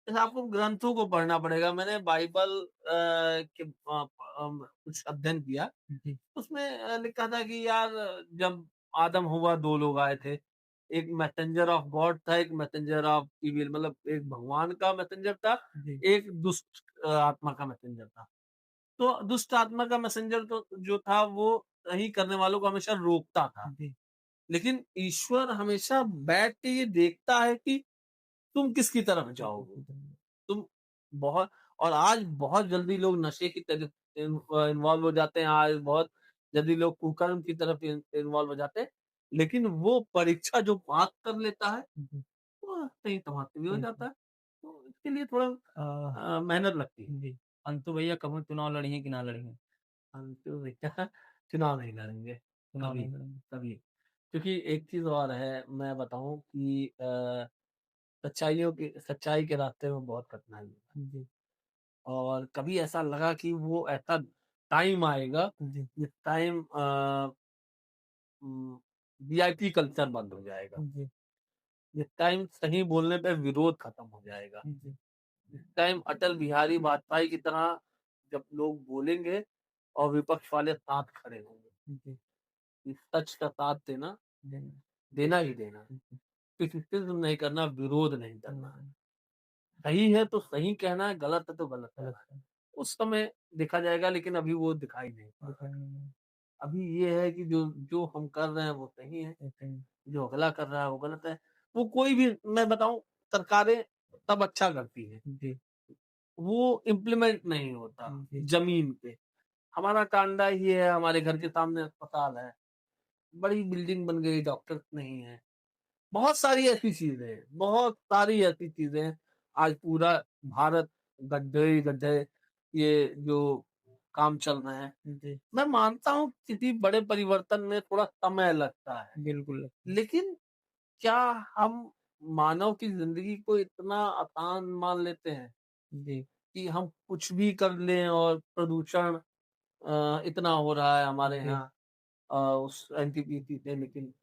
जैसे आपको ग्रंथों को पढ़ना पड़ेगा। मैंने बाइबल के कुछ अध्ययन किया। जी, उसमें लिखा था कि यार जब आदम हव्वा 2 लोग आए थे। एक मैसेंजर ऑफ गॉड था, एक मैसेंजर ऑफ इविल, मतलब एक भगवान का मैसेंजर था, जी, एक दुष्ट आत्मा का मैसेंजर था। तो दुष्ट आत्मा का मैसेंजर तो जो था वो सही करने वालों को हमेशा रोकता था। जी, लेकिन ईश्वर हमेशा बैठ के ये देखता है कि तुम किसकी तरफ जी, जाओगे। जी, जी, तुम बहुत और आज बहुत जल्दी लोग नशे की तरफ इन्वॉल्व हो जाते हैं। आज बहुत जल्दी लोग कुकर्म की तरफ इन्वॉल्व हो जाते हैं। लेकिन वो परीक्षा जो पास कर लेता है, जी, वो सही तमाशे भी हो सही जाता है। तो इसके लिए थोड़ा अ, मेहनत लगती है। जी, अंतु भैया कभी चुनाव लड़ी हैं कि ना लड़ी हैं? हम तो भैया चुनाव नहीं लड़ेंगे चुनाव कभी, नहीं लड़ेंगे। कभी। क्योंकि एक चीज़ और है, मैं बताऊँ कि सच्चाई के रास्ते में बहुत कठिनाई है। जी, और कभी ऐसा लगा कि वो ऐसा टाइम आएगा जी, जिस टाइम वीआईपी कल्चर बंद हो जाएगा। जी, जिस टाइम सही बोलने पे विरोध खत्म हो जाएगा। जी, जिस टाइम अटल बिहारी वाजपेयी की तरह जब लोग बोलेंगे और विपक्ष वाले साथ खड़े होंगे। जी, कि सच का साथ देना, देना, देना ही देना। जी, क्रिटिसिज्म नहीं करना, विरोध नहीं करना। हुँ, सही है तो सही कहना है, गलत है तो गलत गलत कहना है। है, उस समय देखा जाएगा, लेकिन अभी वो दिखाई नहीं पड़ रहा है। दिखाई नहीं अभी ये है कि जो जो हम कर रहे हैं वो सही है, देते हैं। जो अगला कर रहा है वो गलत है। वो कोई भी मैं बताऊँ, सरकारें सब अच्छा करती हैं, जी, वो इम्प्लीमेंट नहीं होता जी, ज़मीन पे। हमारा टांडा ये है, हमारे घर के सामने अस्पताल है, बड़ी बिल्डिंग बन गई, डॉक्टर्स नहीं है। बहुत सारी ऐसी चीज़ें हैं, बहुत सारी ऐसी चीज़ें हैं। आज पूरा भारत गड्ढे ही गड्ढे, ये जो काम चल रहे हैं। जी, मैं मानता हूँ किसी बड़े परिवर्तन में थोड़ा समय लगता है। बिल्कुल लगता है। लेकिन क्या हम मानव की ज़िंदगी को इतना आसान मान लेते हैं जी, कि हम कुछ भी कर लें और प्रदूषण इतना हो रहा है हमारे जी, यहाँ उस एनटीपीसी से, लेकिन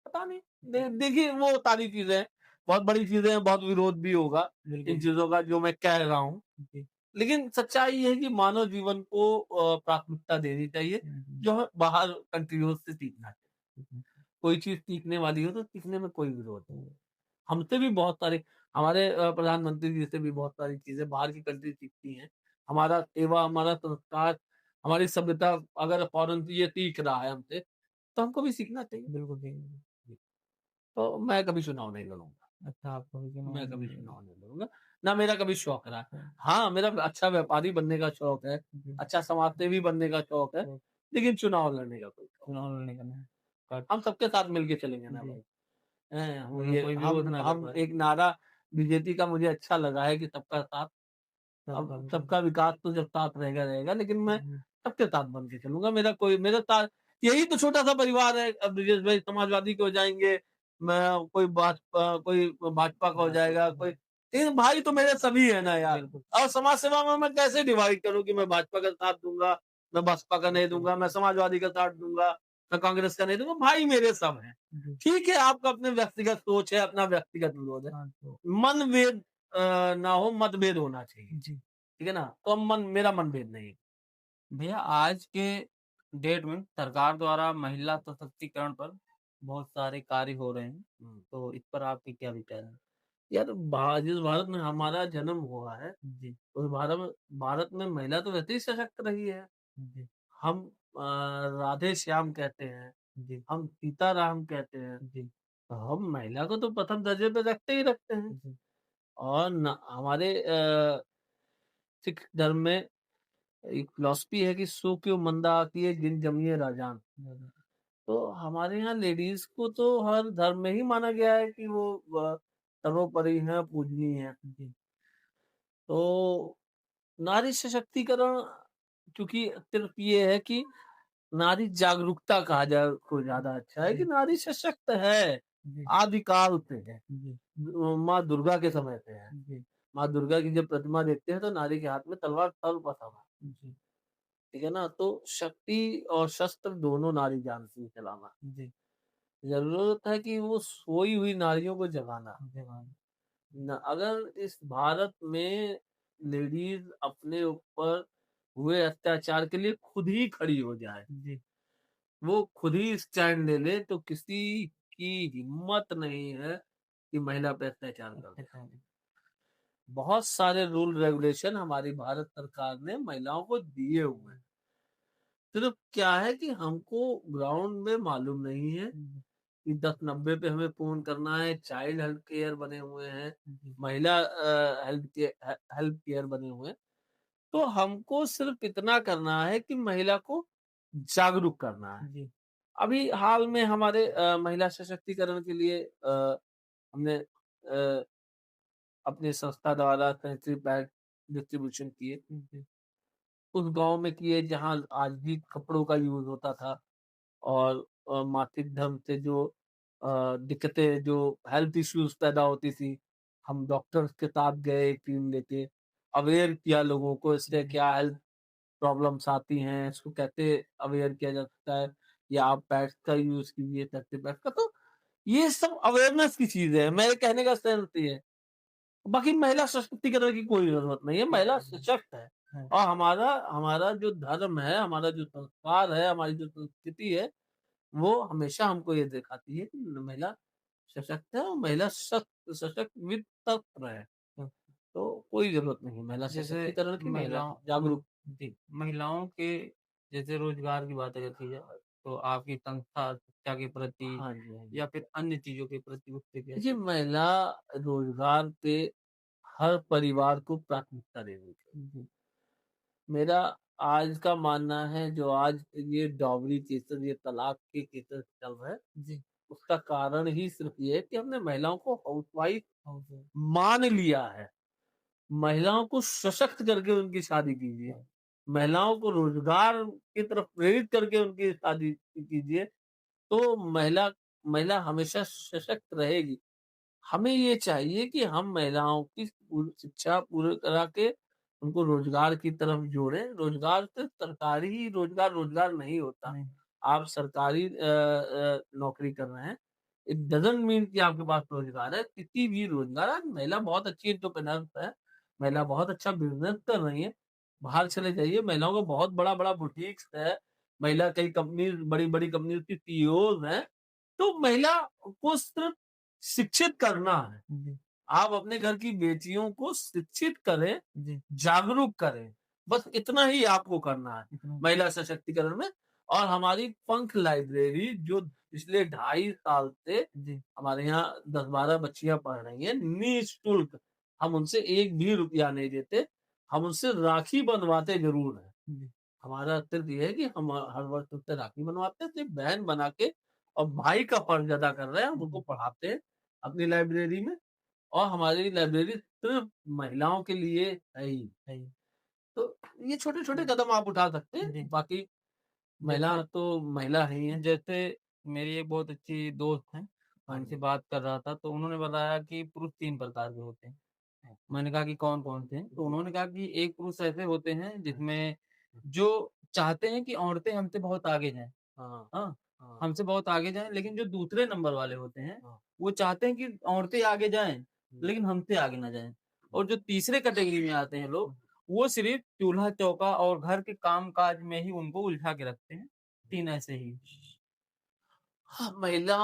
पता नहीं। जी, देखिए वो सारी चीज़ें बहुत बड़ी चीज़ें हैं, बहुत विरोध भी होगा इन बिल्कुल, चीज़ों का जो मैं कह रहा हूँ। जी, लेकिन सच्चाई ये है कि मानव जीवन को प्राथमिकता देनी चाहिए, हुँ, हुँ, जो हमें बाहर कंट्रियों से सीखना चाहिए। हुँ, कोई चीज़ सीखने वाली हो तो सीखने में कोई विरोध नहीं हुँ, है। हमसे भी बहुत सारे हमारे प्रधानमंत्री जी से भी बहुत सारी चीज़ें बाहर की कंट्री सीखती हैं। हमारा सेवा, हमारा संस्कार, हमारी सभ्यता अगर फ़ॉरेन से ये सीख रहा है हमसे, तो हमको भी सीखना चाहिए। बिल्कुल जी। तो मैं कभी चुनाव नहीं लड़ूँगा, अच्छा, आपको भी चुनाव मैं नहीं कभी लड़ेंगे। चुनाव नहीं लड़ूँगा, ना मेरा कभी शौक रहा है। अच्छा, हाँ, मेरा अच्छा व्यापारी बनने का शौक है, जी। अच्छा समाजसेवी बनने का शौक है, तो लेकिन चुनाव लड़ने का कोई शौक चुनाव लड़ने का नहीं। कट हम सबके साथ मिलके चलेंगे ना जी, भाई। हैं, हम उसमें ये कोई विरोध ना कर हम पाए। एक नारा बीजेपी का मुझे अच्छा लगा है कि सबका साथ, सबका अब विकास। सबका विकास तो जब साथ रहेगा रहेगा, लेकिन मैं जी, सबके साथ बन के चलूँगा। मेरे साथ यही तो छोटा-सा परिवार है। अब ब्रिजेश भाई समाजवादी के हो जाएँगे, मैं कोई भाजपा का हो भाजपा जाएगा, का कोई है। लेकिन भाई तो मेरे सभी है ना यार। बिल्कुल। और समाज सेवा में मैं कैसे डिवाइड करूँ कि मैं भाजपा का साथ दूँगा, मैं बसपा का नहीं अच्छा, दूँगा, मैं समाजवादी का साथ दूँगा, मैं कांग्रेस का नहीं दूँगा। भाई मेरे सब हैं। जी। ठीक है, आपका अपने व्यक्तिगत सोच है, अपना व्यक्तिगत विरोध है। हाँ, तो मनभेद ना हो, मतभेद होना चाहिए। जी। ठीक है ना? तो अब मेरा मनभेद नहीं है। भैया आज के डेट में सरकार द्वारा महिला सशक्तिकरण पर बहुत सारे कार्य हो रहे हैं। हुँ। तो इस पर आपके क्या विचार हैं? यार जिस भारत में हमारा जन्म हुआ है, जी, उस भारत में महिला तो वैसे ही सशक्त रही है। जी, हम राधे श्याम कहते हैं, जी, हम सीताराम कहते हैं, जी, तो हम महिला को तो प्रथम दर्जे पे रखते ही रखते हैं। जी, और न हमारे सिख धर्म में एक फिलॉसफी है कि "सो क्यों मंदा आखिए जिन जमिए राजान"। ज़रूर। तो हमारे यहाँ लेडीज़ को तो हर धर्म में ही माना गया है कि वो सर्वोपरि हैं, पूजनीय हैं। जी, तो नारी सशक्तिकरण क्योंकि सिर्फ ये है कि नारी जागरूकता कहा जाए तो ज़्यादा अच्छा है कि जी, नारी सशक्त है, जी, आदिकाल से है। जी, माँ दुर्गा के समय से है। जी, माँ दुर्गा की जब प्रतिमा देखते हैं तो नारी के हाथ में तलवार सर्वप्रथम है। जी, ठीक है ना? तो शक्ति और शस्त्र दोनों नारी जानती है चलाना। जी, ज़रूरत है कि वो सोई हुई नारियों को जगाना। जवान। अगर इस भारत में लेडीज अपने ऊपर हुए अत्याचार के लिए खुद ही खड़ी हो जाए, जी, वो खुद ही स्टैंड ले ले, तो किसी की हिम्मत नहीं है कि महिला पे अत्याचार कर अच्छा, दे। अच्छा, बहुत सारे रूल रेगुलेशन हमारी भारत सरकार ने महिलाओं को दिए हुए हैं। सिर्फ क्या है कि हमको ग्राउंड में मालूम नहीं है जी, कि 10-90 पे हमें फ़ोन करना है, चाइल्ड हेल्थ केयर बने हुए हैं, जी, महिला हेल्थ केयर बने हुए हैं। तो हमको सिर्फ इतना करना है कि महिला को जागरूक करना है। जी, अभी हाल में हमारे महिला सशक्तिकरण के लिए हमने अपनी संस्था द्वारा सैनिटरी पैड डिस्ट्रीब्यूशन किए। जी, उस गाँव में किए जहाँ आज भी कपड़ों का यूज़ होता था और मासिक धर्म से जो दिक्कतें जो हेल्थ इश्यूज़ पैदा होती थी, हम डॉक्टर्स के साथ गए टीम लेके, अवेयर किया लोगों को इससे जी, क्या हेल्थ प्रॉब्लम्स आती हैं, इसको कैसे अवेयर किया जा सकता है या आप पैड्स का यूज़ कीजिए सेफ्टी पैड्स का। तो ये सब अवेयरनेस की चीज़ें हैं, मेरे कहने का सेंस ये है। बाकी महिला सशक्तिकरण की कोई ज़रूरत नहीं है, महिला सशक्त है हाँ, और हमारा हमारा जो धर्म है, हमारा जो संस्कार है, हमारी जो संस्कृति है, वो हमेशा हमको ये दिखाती है कि महिला सशक्त है और महिला सशक्त विद तत्पर है। तो तो कोई ज़रूरत नहीं है महिला जैसे सशक्तिकरण की, महिला महिलाओं जागरूक। जी, महिलाओं के जैसे रोज़गार की बात अगर की जाए, तो आपकी संस्था शिक्षा के प्रति हाँ जी, हाँ जी। या फिर अन्य चीज़ों के प्रति उससे देखिए कैसे महिला रोज़गार पे हर परिवार को प्राथमिकता देनी चाहिए। जी, मेरा आज का मानना है जो आज ये डॉवरी केसेस, ये तलाक के केसेस चल रहे हैं, जी, उसका कारण ही सिर्फ ये है कि हमने महिलाओं को हाउसवाइफ हाँ, जी, मान लिया है। महिलाओं को सशक्त करके उनकी शादी कीजिए। हाँ, महिलाओं को रोज़गार की तरफ प्रेरित करके उनकी शादी कीजिए, तो महिला महिला हमेशा सशक्त रहेगी। हमें ये चाहिए कि हम महिलाओं की शिक्षा पूरी करा के उनको रोज़गार की तरफ जोड़ें। रोज़गार सिर्फ़ सरकारी ही रोज़गार नहीं होता। नहीं, आप सरकारी नौकरी कर रहे हैं, इट डज़न्ट मीन कि आपके पास रोज़गार है। किसी भी रोज़गार आज महिला बहुत अच्छी एंटरप्रेन्योर है, महिला बहुत अच्छा बिज़नेस कर रही हैं। बाहर चले जाइए, महिलाओं का बहुत बड़ा-बड़ा बुटीक्स है, महिला कई कंपनीज़ बड़ी-बड़ी कंपनीज़ की सीईओज़ हैं। तो महिला को सिर्फ़ शिक्षित करना है। जी, आप अपने घर की बेटियों को शिक्षित करें, जी, जागरूक करें, बस इतना ही आपको करना है, इतना महिला सशक्तिकरण में। और हमारी पंख लाइब्रेरी जो पिछले 2.5 साल से जी, हमारे यहाँ 10-12 बच्चियाँ पढ़ रही हैं, निःशुल्क। हम उनसे 1 भी रुपया नहीं देते। हम उनसे राखी बँधवाते ज़रूर हैं। जी, हमारा सिर्फ ये है कि हम हर वर्ष उनसे राखी बनवाते हैं, सिर्फ बहन बना के और भाई का फर्ज अदा कर रहे हैं, हम उनको जी, पढ़ाते हैं अपनी लाइब्रेरी में। और हमारी लाइब्रेरी सिर्फ महिलाओं के लिए है ही। है ही। तो ये छोटे-छोटे हुँ, कदम आप उठा सकते हैं, जी, बाकी महिला जैसे तो महिला ही है। जैसे मेरी एक बहुत अच्छी दोस्त हैं, मैं हाँ उनसे जी। बात कर रहा था, तो उन्होंने बताया कि पुरुष 3 प्रकार के होते हैं। मैंने कहा कि कौन-कौन से हैं? तो जी। उन्होंने कहा कि एक पुरुष ऐसे होते हैं हाँ, जिसमें जो चाहते हैं कि औरतें हमसे बहुत आगे जाएँ, हाँ, हाँ? हाँ, हमसे बहुत आगे जाएँ, लेकिन जो दूसरे नंबर वाले होते हैं, हाँ। वो चाहते हैं कि औरतें आगे जाएँ, हुँ, लेकिन हमसे आगे ना जाएँ। हुँ, और जो तीसरे कैटेगरी में आते हैं लोग, वो सिर्फ़ चूल्हा-चौका और घर के काम-काज में ही उनको उलझा के रखते हैं। 3 ऐसे ही। हाँ, महिला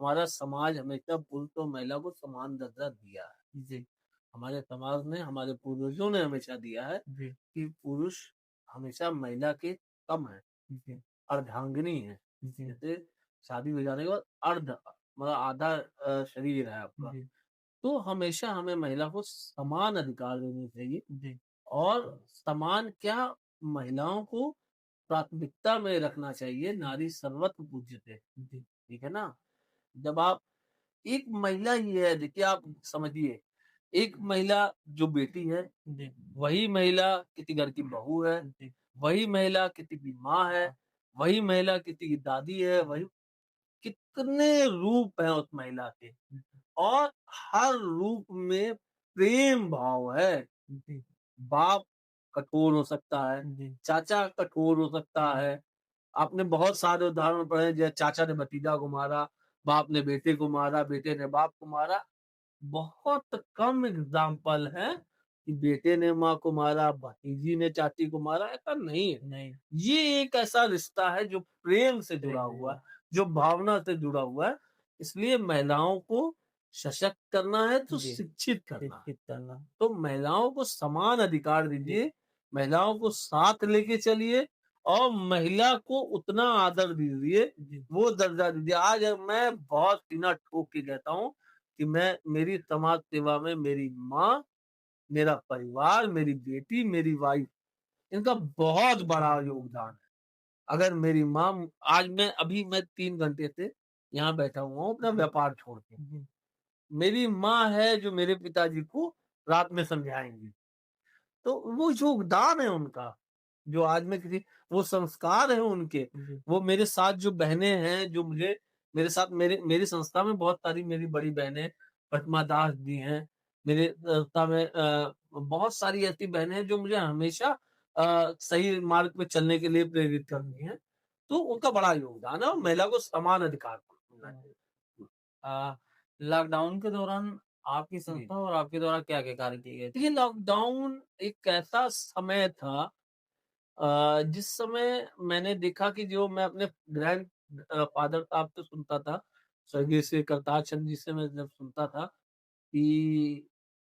हमारा समाज हमेशा पुरुष और महिला को समान दर्जा दिया है। जी, हमारे समाज ने, हमारे पूर्वजों ने हमेशा दिया है जी, कि पुरुष हमेशा महिला के कम है, जी, अर्धांगिनी है। जी, जैसे शादी हो जाने के बाद मतलब आधा शरीर है आपका। जी, तो हमेशा हमें महिला को समान अधिकार देने चाहिए जी, और समान क्या, महिलाओं को प्राथमिकता में रखना चाहिए, नारी सर्वत्र पूज्यते। जी, ठीक है ना? जब आप एक महिला ही है, देखिए आप समझिए, एक महिला जो बेटी है, जी, वही महिला किसी घर की बहू है, जी, वही महिला किसी की माँ है, हाँ, वही महिला किसी की दादी है, वही कितने रूप हैं उस महिला के। जी, और हर रूप में प्रेम भाव है। जी, बाप कठोर हो सकता है, जी, चाचा कठोर हो सकता है। आपने बहुत सारे उदाहरण पढ़े हैं, जैसे चाचा ने भतीजा को मारा, बाप ने बेटे को मारा, बेटे ने बाप को मारा। बहुत कम एग्ज़ाम्पल हैं कि बेटे ने माँ को मारा, भतीजी ने चाची को मारा, ऐसा नहीं है। नहीं, ये एक ऐसा रिश्ता है जो प्रेम से जुड़ा प्रेम से हुआ है, जुड़ा। जो भावना से जुड़ा हुआ है। इसलिए महिलाओं को सशक्त करना है तो जी, शिक्षित करना है। शिक्षित करना। तो महिलाओं को समान अधिकार जी, दीजिए, महिलाओं को साथ लेके चलिए और महिला को उतना आदर दीजिए, जी, वो दर्जा दीजिए। आज मैं बहुत सीना ठोक के कहता हूँ कि मैं मेरी समाज सेवा में मेरी माँ, मेरा परिवार, मेरी बेटी, मेरी वाइफ़, इनका बहुत बड़ा योगदान है। अगर मेरी माँ, आज मैं 3 घंटे से यहाँ बैठा हुआ हूँ अपना व्यापार छोड़ के। जी, मेरी माँ है जो मेरे पिताजी को रात में समझाएँगी। तो वो योगदान है उनका, जो आज मैं किसी, वो संस्कार हैं उनके। जी, वो मेरे साथ जो बहनें हैं, जो मुझे मेरे साथ मेरे मेरी संस्था में बहुत सारी मेरी बड़ी बहनें प्रतिमा दास जी हैं। मेरे संस्था में बहुत सारी ऐसी बहनें हैं जो मुझे हमेशा सही मार्ग पे चलने के लिए प्रेरित करती हैं। तो उनका बड़ा योगदान है और महिला को समान अधिकार मिलना हाँ। चाहिए। लॉकडाउन के दौरान आपकी जी। संस्था और आपके द्वारा क्या-क्या कार्य किए गए थे? देखिए, लॉकडाउन एक ऐसा समय था जिस समय मैंने देखा कि जो मैं अपने ग्रैंड फादर साहब से सुनता था, स्वर्गीय श्री करतार चंद जी से मैं जब सुनता था कि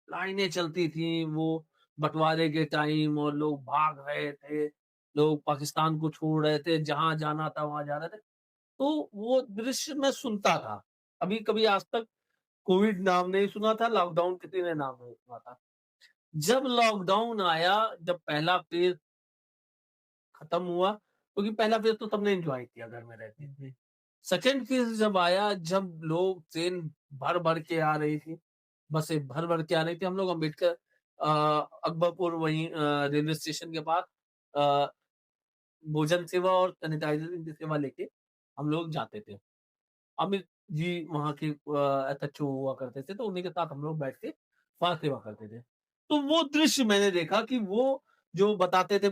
लाइनें चलती थी, वो बँटवारे के टाइम और लोग भाग रहे थे, लोग पाकिस्तान को छोड़ रहे थे, जहाँ जाना था वहाँ जा रहे थे। तो वो दृश्य मैं सुनता था। अभी कभी आज तक कोविड नाम नहीं सुना था, लॉकडाउन किसी ने नाम नहीं सुना था। जब लॉकडाउन आया, जब पहला फ़ेज़ खत्म हुआ, क्योंकि पहला फ़ेज़ तो सबने एन्जॉय किया घर में रह के। जी, सेकंड फ़ेज़ जब आया, जब लोग ट्रेन भर-भर के आ रही थी, बसें भर-भर के आ रही थी, हम लोग अम्बेडकर अकबरपुर वहीं रेलवे स्टेशन के पास अ, भोजन सेवा और सैनिटाइज़र की सेवा लेके हम लोग जाते थे। अमित जी वहाँ के एसएचओ हुआ करते थे, तो उन्हीं के साथ हम लोग बैठ के स्वास्थ्य सेवा करते थे। तो वो दृश्य मैंने देखा कि वो जो बताते थे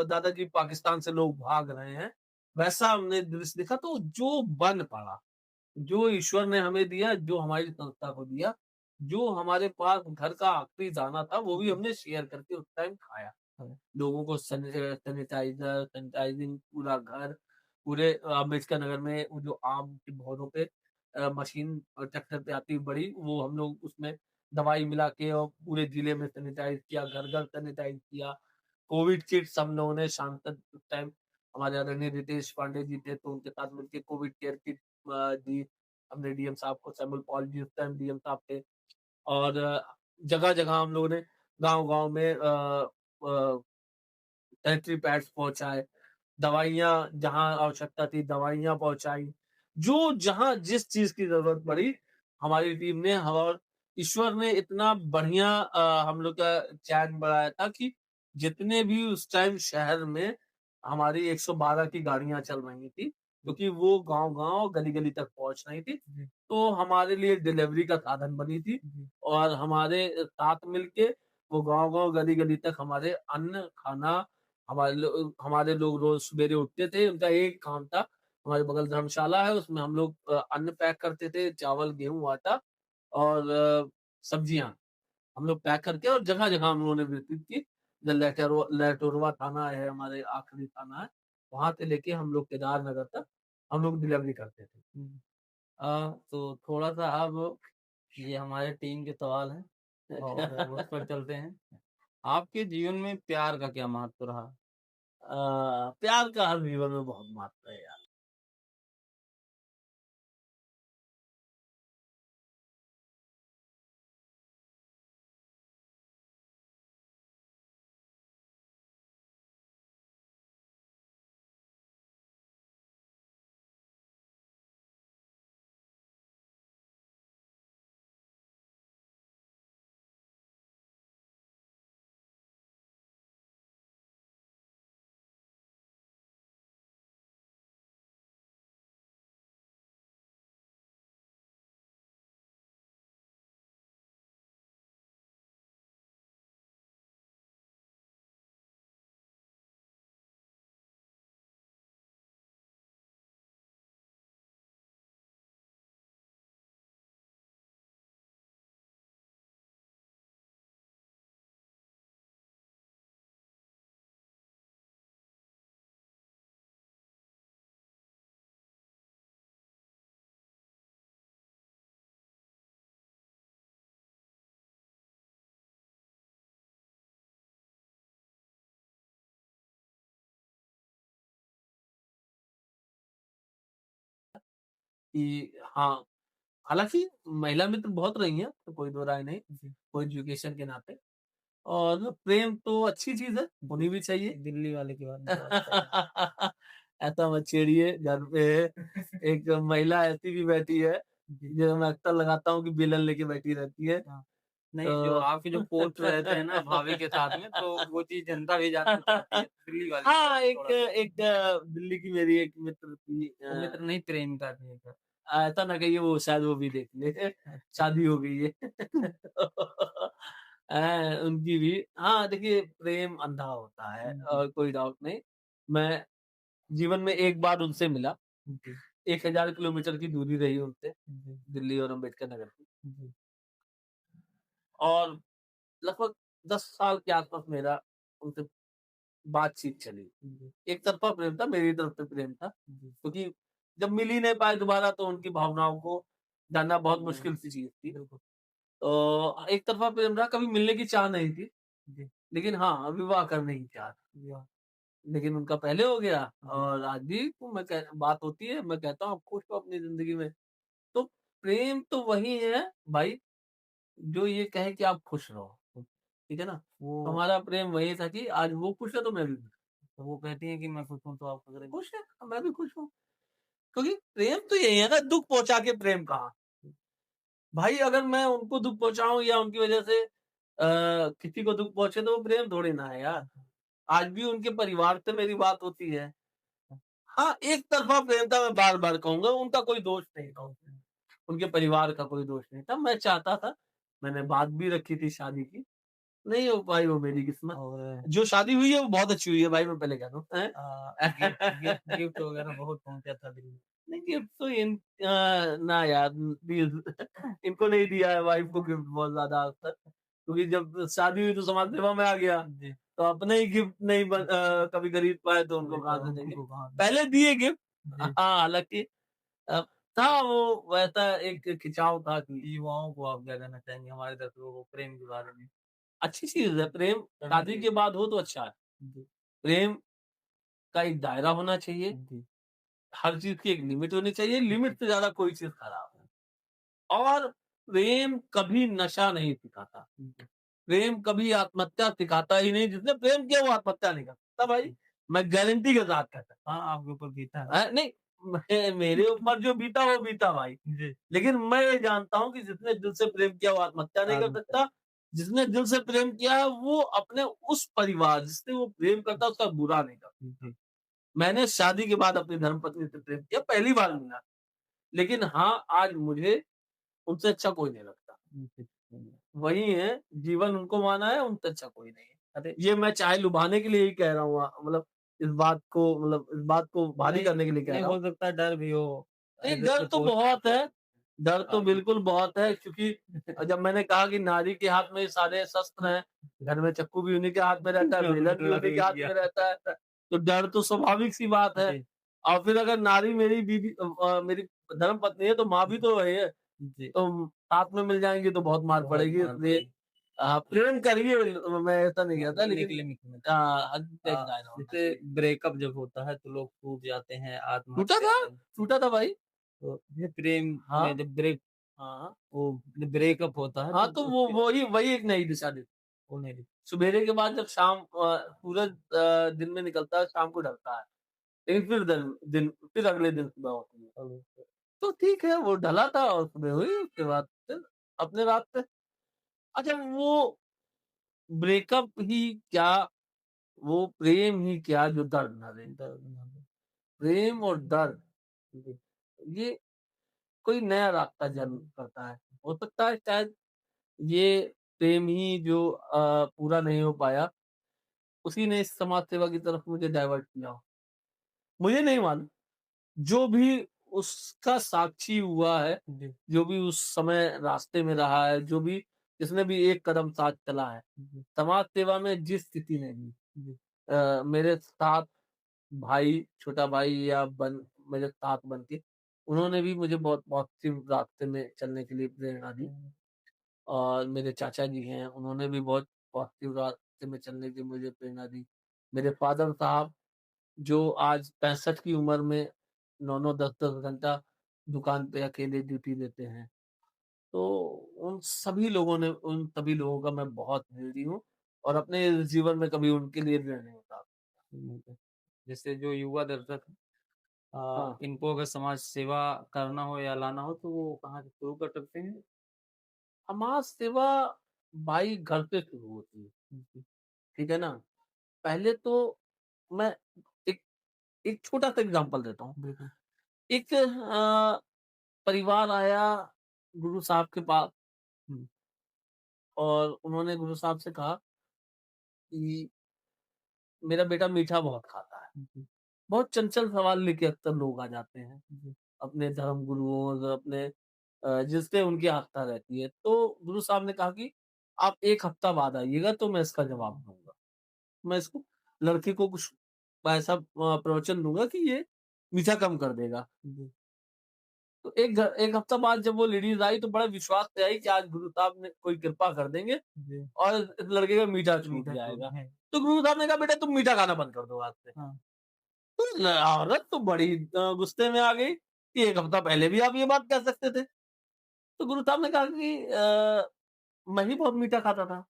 दादाजी पाकिस्तान से लोग भाग रहे हैं, वैसा हमने दृश्य देखा, तो जो बन पड़ा, जो ईश्वर ने हमें दिया, जो हमारी संस्था को दिया, जो हमारे पास घर का आखिरी दाना था, वो भी जी, हमने शेयर करके उस टाइम खाया। हाँ, लोगों को सैनिटाइज़र, सैनिटाइज़िंग पूरा घर, पूरे अम्बेडकर नगर में वो जो आम के पौधों पे मशीन ट्रैक्टर पे आती है बड़ी, वो हम लोग उसमें दवाई मिला के और पूरे जिले में सैनिटाइज़ किया, घर-घर सैनिटाइज़ किया। कोविड किट्स हम लोगों ने शाम तक उस टाइम हमारे आदरणीय रितेश पांडे जी थे, तो उनके साथ मिलके कोविड केयर किट दी हमने डीएम साहब को। सैमुअल पॉल जी उस टाइम डीएम साहब थे। और जगह-जगह हम लोगों ने गाँव-गाँव में सैनिटरी पैड्स पहुँचाए, दवाइयाँ जहाँ आवश्यकता थी दवाइयाँ पहुँचाई। जो जहाँ जिस चीज़ की ज़रूरत पड़ी, हमारी टीम ने और ईश्वर ने इतना बढ़िया हम लोग का चैन बढ़ाया था कि जितने भी उस टाइम शहर में हमारी 112 की गाड़ियाँ चल रही थी, क्योंकि वो गाँव-गाँव, गली-गली तक पहुँच रही थी। जी, तो हमारे लिए डिलीवरी का साधन बनी थी जी, और हमारे साथ मिलके वो गाँव-गाँव, गली-गली तक हमारे अन्न, खाना हमारे लोग रोज़ सवेरे उठते थे, उनका एक काम था, हमारे बगल धर्मशाला है, उसमें हम लोग अन्न पैक करते थे, चावल, गेहूँ, आटा और सब्जियाँ। हम लोग पैक करके और जगह-जगह हम लोगों ने वितरित की। लहटुरवा थाना है, हमारे आखिरी थाना है, वहाँ से लेके हम लोग केदारनगर तक हम लोग डिलीवरी करते थे। हुँ। तो थोड़ा-सा अब ये हमारे टीम के सवाल हैं और उस पर चलते हैं। आपके जीवन में प्यार का क्या महत्व रहा? प्यार का हर जीवन में बहुत महत्व है यार। कि हाँ, हालाँकि महिला मित्र बहुत रही हैं, तो कोई दो राय नहीं, जी, को एजुकेशन के नाते। और प्रेम तो अच्छी चीज़ है, होनी भी चाहिए। दिल्ली वाले की बात नहीं करते। ऐसा मत छेड़िए, घर पे एक महिला ऐसी भी बैठी है, जी, जो मैं अक्सर लगाता हूँ कि बेलन लेके बैठी रहती है। हाँ। नहीं, जो तो आपके जो पोस्ट रहते हैं ना भाभी के साथ में, तो वो चीज़ जनता भी जानना चाहती है। दिल्ली वाली हाँ, एक थोड़ा-सा एक दिल्ली की मेरी एक मित्र थी वो मित्र नहीं प्रेमिका थी एक। ऐसा ना कहिए वो शायद वो भी देख ले, शादी हो गई है। उनकी भी हाँ, देखिए प्रेम अंधा होता है जी, और कोई डाउट नहीं। मैं जीवन में एक बार उनसे मिला, जी, 1000 किलोमीटर की दूरी रही उनसे, जी, दिल्ली और अम्बेडकर नगर की जी, और लगभग 10 साल के आस-पास मेरा उनसे बातचीत चली। जी, एक तरफ़ा प्रेम था, मेरी तरफ से प्रेम था, जी। क्योंकि जब मिल ही नहीं पाए दोबारा तो उनकी भावनाओं को जानना बहुत मुश्किल सी चीज़ थी। बिल्कुल, तो एक तरफ़ा प्रेम रहा, कभी मिलने की चाह नहीं थी, जी, लेकिन हाँ, विवाह करने की चाह थी। जी, हाँ, लेकिन उनका पहले हो गया जी, और आज भी तो मैं कह बात होती है, मैं कहता हूँ आप खुश हो अपनी ज़िंदगी में। तो प्रेम तो वही है भाई, जो ये कहे कि आप खुश रहो, ठीक है ना? तो वो हमारा प्रेम वही था कि आज वो खुश है तो मैं भी खुश तो वो कहती हैं कि मैं खुश हूँ तो आप अगर खुश है, मैं भी खुश हूँ। क्योंकि प्रेम तो यही है ना, दुःख पहुँचा के प्रेम कहाँ? भाई अगर मैं उनको दुःख पहुँचाऊँ या उनकी वज़ह से किसी को दुःख पहुँचे तो वो प्रेम थोड़ी ना है यार। आज भी उनके परिवार से मेरी बात होती है। हाँ, एक तरफ़ा प्रेम था मैं बार-बार कहूँगा, उनका कोई दोष नहीं था उसमें, उनके परिवार का कोई दोष नहीं था। मैं चाहता था, मैंने बात भी रखी थी शादी की, नहीं हो पाई वो मेरी किस्मत। और जो शादी हुई है वो बहुत अच्छी हुई है भाई मैं पहले कह दूँ, हैं? गिफ्ट वगैरह बहुत पहुँचा था दिल्ली। नहीं गिफ्ट तो ना यार प्लीज़ इनको नहीं दिया है वाइफ़ को गिफ्ट बहुत ज़्यादा आज तक, क्योंकि जब शादी हुई तो समाज सेवा में आ गया, जी, तो अपने ही गिफ्ट नहीं कभी खरीद पाए तो उनको जी, कहाँ तो से देंगे। उनको कहाँ से पहले दिए गिफ्ट जी, हाँ, हालाँकि अ, था वो वैसा एक खिंचाव था कि युवाओं को आप क्या कहना चाहेंगे हमारे तरफ से वो प्रेम के बारे में? अच्छी चीज़ है प्रेम करना शादी चाहिए। के बाद हो तो अच्छा है। जी, प्रेम का एक दायरा होना चाहिए, जी, हर चीज़ की एक लिमिट होनी चाहिए, लिमिट से ज़्यादा कोई चीज़ खराब है। और प्रेम कभी नशा नहीं सिखाता, जी, प्रेम कभी आत्महत्या सिखाता ही नहीं, जिसने प्रेम किया वो आत्महत्या नहीं कर सकता भाई, जी। मैं गारंटी के साथ कहता हाँ, आपके ऊपर बीता है। नहीं, मेरे ऊपर जो बीता वो बीता भाई। जी, लेकिन मैं ये जानता हूँ कि जिसने दिल से प्रेम किया वो आत्महत्या नहीं कर आत्महत्या। सकता। जिसने दिल से प्रेम किया है वो अपने उस परिवार जिससे वो प्रेम करता है उसका बुरा नहीं करता। जी, मैंने शादी के बाद अपनी धर्मपत्नी से प्रेम किया, पहली बार मिला। लेकिन हाँ, आज मुझे उनसे अच्छा कोई नहीं लगता। जी, वही है, जीवन उनको माना है, उनसे अच्छा कोई नहीं है। अरे! ये मैं चाय लुभाने के लिए ही कह रहा हूँ मतलब इस बात को भारी नहीं, करने के लिए कह नहीं रहा हूँ। हो सकता है डर भी हो। नहीं, ऐसे डर तो प्रपोज़ बहुत है, डर तो आप बिल्कुल बहुत है क्योंकि जब मैंने कहा कि नारी के हाथ में ये सारे शस्त्र हैं, घर में चाकू भी उन्हीं के हाथ में रहता है, बेलन भी उन्हीं के लड़ी हाथ किया। में रहता है, तो डर तो स्वाभाविक सी बात है। जी, और फिर अगर नारी मेरी मेरी धर्मपत्नी है तो माँ भी तो वही है, जी, तो साथ में मिल जाएँगी तो बहुत मार बहुत पड़ेगी मार इसलिए पड़ेगी। प्रेम करिए मैं ऐसा नहीं हाँ, कहता एक लेकिन लिमिट में। हद से एक दायरा होना जैसे चाहिए। ब्रेकअप जब होता है तो लोग टूट जाते हैं, टूटा आत्महत्या था कर टूटा था भाई। तो ये प्रेम हाँ, में जब ब्रेक हाँ। वो ब्रेकअप होता है हाँ, तो तो वो उसके वही वही एक नई दिशा देती वो नहीं सवेरे के बाद जब सूरज दिन में निकलता है, शाम को ढलता है। लेकिन फिर अगले दिन सुबह होती है। दिखता। तो ठीक है, वो ढला था और सुबह हुई, उसके बाद फिर अपने रास्ते। अच्छा वो ब्रेकअप ही क्या, वो प्रेम ही क्या जो दर्द ना दे। दर्द ना दे। प्रेम और दर्द, जी, ये कोई नया रास्ता जन्म करता है। हो सकता है शायद ये प्रेम ही जो पूरा नहीं हो पाया, उसी ने इस समाज सेवा की तरफ मुझे डाइवर्ट किया हो। मुझे नहीं मालूम। जो भी उसका साक्षी हुआ है, जी, जो भी उस समय रास्ते में रहा है, जो भी जिसने भी एक कदम साथ चला है, जी, समाज सेवा में जिस स्थिति में भी जी, मेरे साथ भाई, छोटा भाई या मेरे साथ बन के, उन्होंने भी मुझे बहुत पॉजिटिव रास्ते में चलने के लिए प्रेरणा दी। और मेरे चाचा जी हैं, उन्होंने भी बहुत पॉजिटिव रास्ते में चलने की मुझे प्रेरणा दी। मेरे फादर साहब जो आज 65 की उम्र में 9-9 10-10 घंटा दुकान पे अकेले ड्यूटी देते हैं। तो उन सभी लोगों का मैं बहुत ऋणी हूँ और अपने इस जीवन में कभी उनके लिए ऋण नहीं उतार जी। जैसे जो युवा दर्शक हाँ, इनको अगर समाज सेवा करना हो या लाना हो तो वो कहाँ से शुरू कर सकते हैं? समाज सेवा भाई घर से शुरू होती है, जी, ठीक है ना? पहले तो मैं एक एक छोटा-सा एग्ज़ाम्पल देता हूँ। बिल्कुल। एक परिवार आया गुरु साहब के पास हुँ, और उन्होंने गुरु साहब से कहा कि मेरा बेटा मीठा बहुत खाता है। जी, बहुत चंचल सवाल लेके अक्सर लोग आ जाते हैं, जी, अपने धर्म गुरुओं और अपने जिससे उनकी आस्था रहती है। तो गुरु साहब ने कहा कि आप 1 हफ्ता बाद आइएगा तो मैं इसका जवाब दूँगा। मैं इसको लड़के को कुछ ऐसा प्रवचन दूँगा कि ये मीठा कम कर देगा। जी, तो 1 हफ्ता बाद जब वो लेडीज़ आई तो बड़ा विश्वास से आई कि आज गुरु साहब ने कोई कृपा कर देंगे जी। और इस लड़के का मीठा छूट मीठा चूर्ण जाएगा। है। तो गुरु साहब ने कहा बेटा तुम मीठा खाना बंद कर दो आज से। हाँ, तो औरत तो बड़ी गुस्से में आ गई कि 1 हफ्ता पहले भी आप ये बात कह सकते थे। तो गुरु साहब ने कहा कि मैं भी बहुत मीठा खाता था।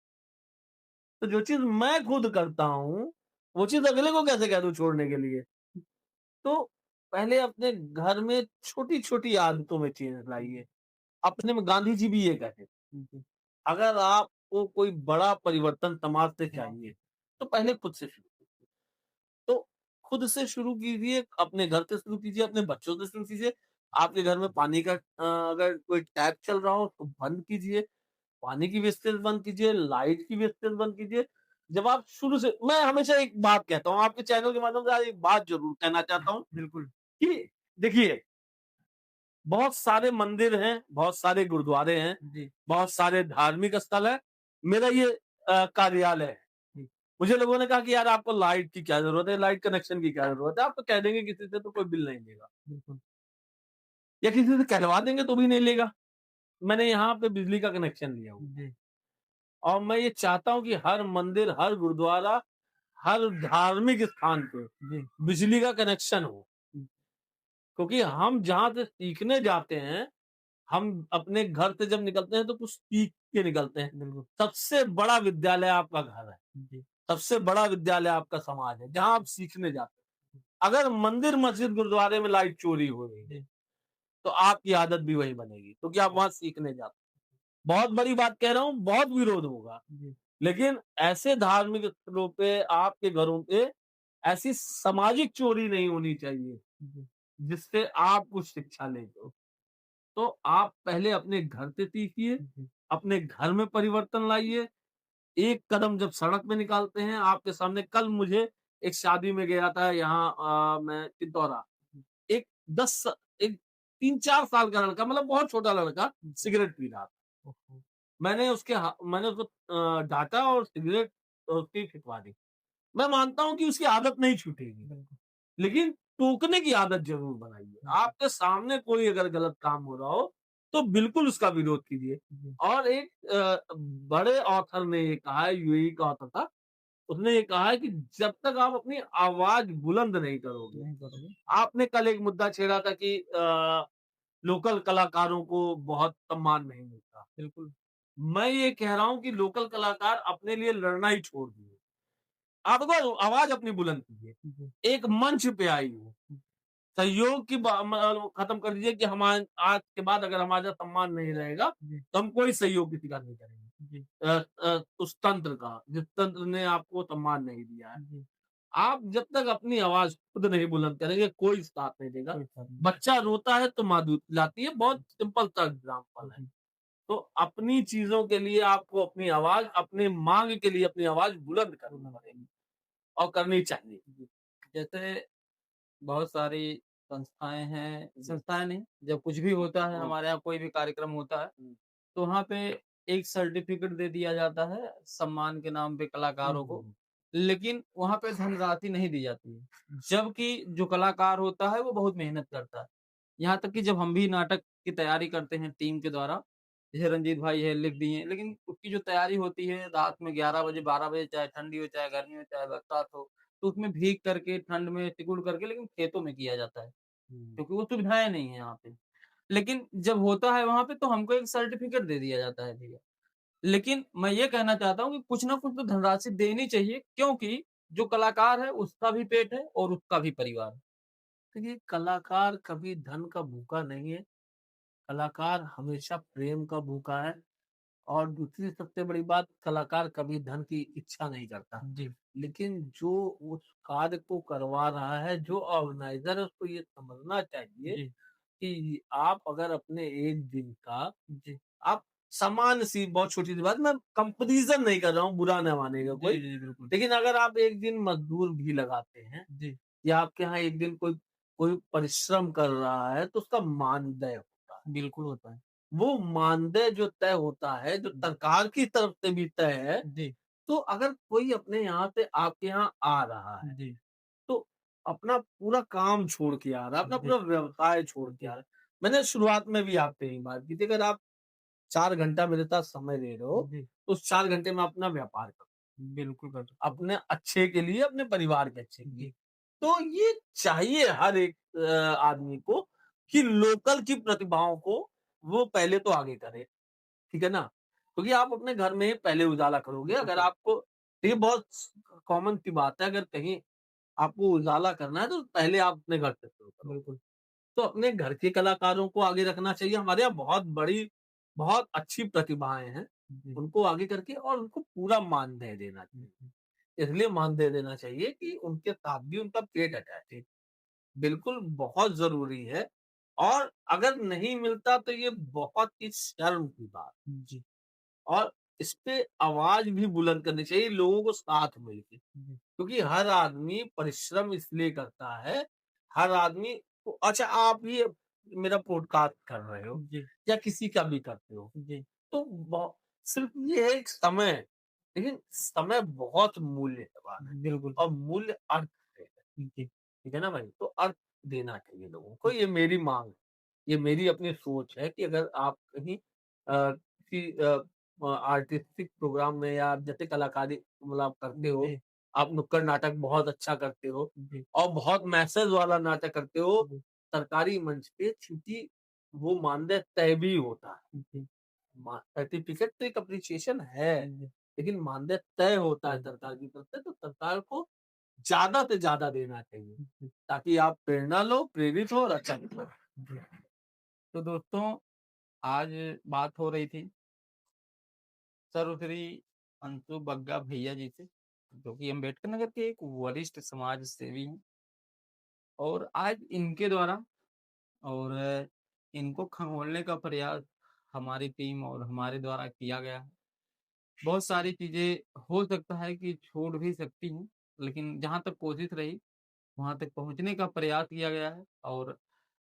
तो जो चीज़ मैं खुद करता हूँ, वो चीज़ अगले को कैसे कह दूँ छोड़ने के लिए? तो पहले अपने घर में छोटी-छोटी आदतों में चेंज लाइए। अपने में गांधी जी भी ये कहते थे, जी, अगर आपको कोई बड़ा परिवर्तन समाज से चाहिए, तो पहले खुद से शुरू कीजिए। तो खुद से शुरू कीजिए, अपने घर से शुरू कीजिए, अपने बच्चों से शुरू कीजिए। आपके घर में पानी का अगर कोई टैप चल रहा हो तो बंद कीजिए, पानी की वेस्टेज बंद कीजिए, लाइट की वेस्टेज बंद कीजिए। जब आप शुरू से मैं हमेशा एक बात कहता हूँ, आपके चैनल के माध्यम से आज एक बात ज़रूर कहना चाहता हूँ बिल्कुल। कि देखिए, बहुत सारे मंदिर हैं, बहुत सारे गुरुद्वारे हैं, जी, बहुत सारे धार्मिक स्थल हैं। मेरा ये कार्यालय है। जी, मुझे लोगों ने कहा कि यार आपको लाइट की क्या ज़रूरत है, लाइट कनेक्शन की क्या ज़रूरत है? आप तो कह देंगे किसी से तो कोई बिल नहीं लेगा बिल्कुल। या किसी से कहलवा देंगे तो भी नहीं लेगा। मैंने यहाँ पे बिजली का कनेक्शन लिया हुआ है जी, और मैं ये चाहता हूँ कि हर मंदिर, हर गुरुद्वारा, हर धार्मिक स्थान पे जी, बिजली का कनेक्शन हो। हुँ, क्योंकि हम जहाँ से सीखने जाते हैं, हम अपने घर से जब निकलते हैं तो कुछ सीख के निकलते हैं। बिल्कुल। सबसे बड़ा विद्यालय आपका घर है, जी, सबसे बड़ा विद्यालय आपका समाज है, जहाँ आप सीखने जाते हैं। अगर मंदिर, मस्जिद, गुरुद्वारे में लाइट चोरी हो रही है, जी, तो आपकी आदत भी वही बनेगी, क्योंकि आप वहाँ सीखने जाते हैं। बहुत बड़ी बात कह रहा हूँ, बहुत विरोध होगा, जी, लेकिन ऐसे धार्मिक स्थलों पे, आपके घरों पे ऐसी सामाजिक चोरी नहीं होनी चाहिए, जी, जिससे आप कुछ शिक्षा ले लो। तो आप पहले अपने घर से सीखिए, जी, अपने घर में परिवर्तन लाइए। एक कदम जब सड़क पे निकालते हैं, आपके सामने कल मुझे एक शादी में गया था यहाँ मैं चित्तौरा। एक 10 एक 3-4 साल का लड़का, मतलब बहुत छोटा लड़का, जी, सिगरेट पी रहा था। ओहो! मैंने उसको डाँटा और सिगरेट उसकी फिकवा दी। मैं मानता हूँ कि उसकी आदत नहीं छूटेगी, बिल्कुल, लेकिन टोकने की आदत ज़रूर बनाइए। जी, आपके सामने कोई अगर गलत काम हो रहा हो, तो बिल्कुल उसका विरोध कीजिए। जी, और एक बड़े ऑथर ने ये कहा है, यूएई का ऑथर था, उसने ये कहा है कि जब तक आप अपनी आवाज़ बुलंद नहीं करोगे, नहीं करोगे। आपने कल एक मुद्दा छेड़ा था कि लोकल कलाकारों को बहुत सम्मान नहीं मिलता। बिल्कुल, मैं ये कह रहा हूँ कि लोकल कलाकार अपने लिए लड़ना ही छोड़ दिए। आप देखो आवाज़ अपनी बुलंद कीजिए। जी, एक मंच पे आइए। सहयोग की खत्म कर दीजिए कि हम आज के बाद अगर हमारा सम्मान नहीं रहेगा, जी, तो हम कोई सहयोग किसी का नहीं करेंगे। जी, उस तंत्र का, जिस तंत्र ने आपको सम्मान नहीं दिया है। जी, आप जब तक अपनी आवाज़ खुद नहीं बुलंद करेंगे, कोई साथ नहीं देगा। कोई बात नहीं। बच्चा रोता है तो माँ दूध पिलाती है, बहुत सिंपल सा एग्ज़ाम्पल है। जी, तो अपनी चीज़ों के लिए आपको अपनी आवाज़, अपनी माँग के लिए अपनी आवाज़ बुलंद करनी बिल्कुल, पड़ेगी और करनी चाहिए। जी। जैसे बहुत सारी संस्थाएँ हैं, जी। संस्थाएँ नहीं, जब कुछ भी होता है हुँ, हमारे यहाँ कोई भी कार्यक्रम होता है, हुँ। तो वहाँ पे एक सर्टिफ़िकेट दे दिया जाता है, सम्मान के नाम पे हुँ, कलाकारों हुँ, को, हुँ। लेकिन वहाँ पे धनराशि नहीं दी जाती है। जबकि जो कलाकार होता है वो बहुत मेहनत करता है। यहाँ तक कि जब हम भी नाटक की तैयारी करते हैं टीम के द्वारा, जैसे रंजीत भाई है लिख दिए, लेकिन उसकी जो तैयारी होती है रात में 11 बजे, 12 बजे चाहे ठंडी हो, चाहे गर्मी हो, चाहे बरसात हो, तो उसमें भीग करके, ठंड में सिकुड़ करके लेकिन खेतों में किया जाता है, हुँ। क्योंकि वो सुविधाएँ नहीं है यहाँ पे। लेकिन जब होता है वहाँ पे तो हमको एक सर्टिफ़िकेट दे दिया जाता है भैया। लेकिन मैं ये कहना चाहता हूँ कि कुछ ना कुछ तो धनराशि देनी चाहिए क्योंकि जो कलाकार है उसका भी पेट है और उसका भी परिवार है। देखिए, कलाकार कभी धन का भूखा नहीं है, कलाकार हमेशा प्रेम का भूखा है। और दूसरी सबसे बड़ी बात, कलाकार कभी धन की इच्छा नहीं करता। जी, लेकिन जो उस कार्य को करवा रहा है, जो ऑर्गेनाइज़र है, उसको ये समझना चाहिए जी, कि आप अगर अपने 1 दिन का जी, आप सामान्य-सी बहुत छोटी-सी बात, मैं कंपैरिज़न नहीं कर रहा हूँ, बुरा ना मानेगा जी, कोई। जी, बिल्कुल। लेकिन अगर आप 1 दिन मज़दूर भी लगाते हैं जी, या आपके यहाँ 1 दिन कोई कोई परिश्रम कर रहा है, तो उसका मानदेय होता है। बिल्कुल होता है। वो मानदेय जो तय होता है, जो सरकार की तरफ से भी तय है, जी, तो अगर कोई अपने यहाँ से आपके यहाँ आ रहा है, जी, तो अपना पूरा काम छोड़ के आ रहा है, अपना जी, पूरा व्यवसाय छोड़ के आ जी, रहा है। मैंने शुरुआत में भी आपसे यही बात की थी, अगर आप 4 घंटा मेरे साथ समय दे रहे हो, जी, तो उस 4 घंटे में अपना व्यापार करो। बिल्कुल कर सकते हो। अपने अच्छे के लिए, अपने परिवार के अच्छे के लिए। जी, तो ये चाहिए हर एक आदमी को कि लोकल की प्रतिभाओं को वो पहले तो आगे करे, ठीक है ना? क्योंकि आप अपने घर में पहले उजाला करोगे, अगर बिल्कुल, आपको ये बहुत कॉमन सी बात है, अगर कहीं आपको उजाला करना है, तो पहले आप अपने घर से शुरू करो। बिल्कुल। तो अपने घर के कलाकारों को आगे रखना चाहिए। हमारे यहाँ बहुत बड़ी, बहुत अच्छी प्रतिभाएँ हैं, जी, उनको आगे करके और उनको पूरा मानदेय देना जी, चाहिए। इसलिए मानदेय देना चाहिए कि उनके साथ भी उनका पेट अटैच है। बिल्कुल बहुत ज़रूरी है, और अगर नहीं मिलता तो ये बहुत ही शर्म की बात, जी, और इस पे आवाज़ भी बुलंद करनी चाहिए लोगों को साथ मिलके। जी, क्योंकि हर आदमी परिश्रम इसलिए करता है, हर आदमी को, अच्छा आप ये मेरा पॉडकास्ट कर रहे हो जी, या किसी का भी करते हो, जी, तो सिर्फ ये है एक समय, लेकिन समय बहुत मूल्यवान है बिल्कुल। और मूल्य अर्थ है। जी, ठीक है ना भाई? तो अर्थ देना चाहिए लोगों को, ये मेरी माँग है। ये मेरी अपनी सोच है कि अगर आप कहीं किसी आर्टिस्टिक प्रोग्राम में या जैसे कलाकारी मतलब आप करते हो, जी, आप नुक्कड़ नाटक बहुत अच्छा करते हो जी, और बहुत मैसेज वाला नाटक करते हो। जी, सरकारी मंच पे चूँकि वो मानदेय तय भी होता है। जी, मा सर्टिफ़िकेट तो एक एप्रिसिएशन है, जी, लेकिन मानदेय तय होता है जी, सरकार की तरफ से, तो सरकार को ज़्यादा से ज़्यादा देना चाहिए, जी, ताकि आप प्रेरणा लो, प्रेरित हो और अच्छा निकलो। जी। तो दोस्तों, आज बात हो रही थी सर्वश्री अंशु बग्गा भैया जी से, जो कि अम्बेडकर नगर के एक वरिष्ठ समाज सेवी हैं, और आज इनके द्वारा और इनको खंगोलने का प्रयास हमारी टीम और हमारे द्वारा किया गया है। बहुत सारी चीज़ें हो सकता है कि छूट भी सकती हैं, लेकिन जहाँ तक कोशिश रही, वहाँ तक पहुँचने का प्रयास किया गया है, और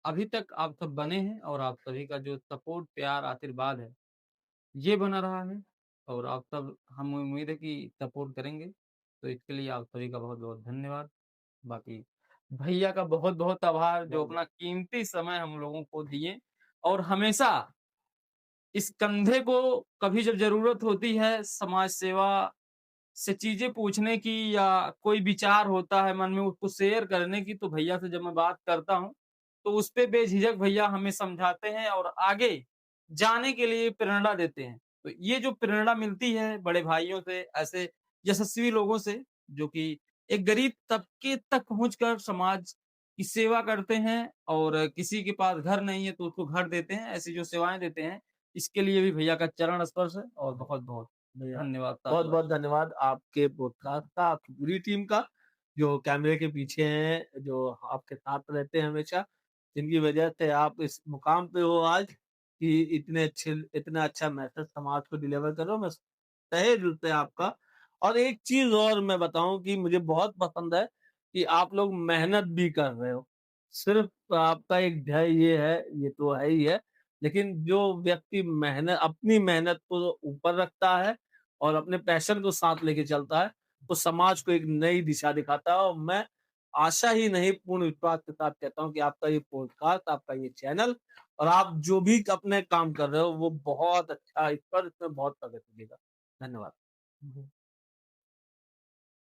अभी तक आप सब बने हैं, और आप सभी का जो सपोर्ट, प्यार, आशीर्वाद है, ये बना रहा है, और आप सब, हम उम्मीद है कि सपोर्ट करेंगे। तो इसके लिए आप सभी का बहुत-बहुत धन्यवाद। बाकी भैया का बहुत-बहुत आभार, जो बहुत अपना कीमती समय हम लोगों को दिए, और हमेशा इस कंधे को कभी जब ज़रूरत होती है समाज सेवा से चीज़ें पूछने की, या कोई विचार होता है मन में उसको शेयर करने की, तो भैया से जब मैं बात करता हूँ, तो उस पे बेझिझक भैया हमें समझाते हैं और आगे जाने के लिए प्रेरणा देते हैं। तो ये जो प्रेरणा मिलती है बड़े भाइयों से, ऐसे यशस्वी लोगों से, जो कि एक गरीब तबके तक पहुँचकर समाज की सेवा करते हैं, और किसी के पास घर नहीं है तो उसको घर देते हैं, ऐसी जो सेवाएँ देते हैं, इसके लिए भी भैया का चरण स्पर्श है, और बहुत-बहुत बढ़िया। धन्यवाद, साधुवाद। बहुत-बहुत धन्यवाद आपके पॉडकास्ट का, आपकी पूरी टीम का, जो कैमरे के पीछे हैं, जो आपके साथ रहते हैं हमेशा, जिनकी वजह से आप इस मुकाम पे हो आज कि इतना अच्छा मैसेज समाज को डिलीवर कर रहे हो। मैं तहे दिल से आपका। और एक चीज़ और मैं बताऊँ कि मुझे बहुत पसंद है कि आप लोग मेहनत भी कर रहे हो। सिर्फ़ आपका एक ध्येय ये है, ये तो है ही है, लेकिन जो व्यक्ति अपनी मेहनत को ऊपर रखता है और अपने पैशन को साथ लेके चलता है, वो समाज को एक नई दिशा दिखाता है। और मैं आशा ही नहीं, पूर्ण विश्वास के साथ कहता हूँ कि आपका ये पॉडकास्ट, आपका ये चैनल और आप जो भी अपने काम कर रहे हो, वो बहुत अच्छा, इसमें बहुत प्रगति देगा। धन्यवाद। जी।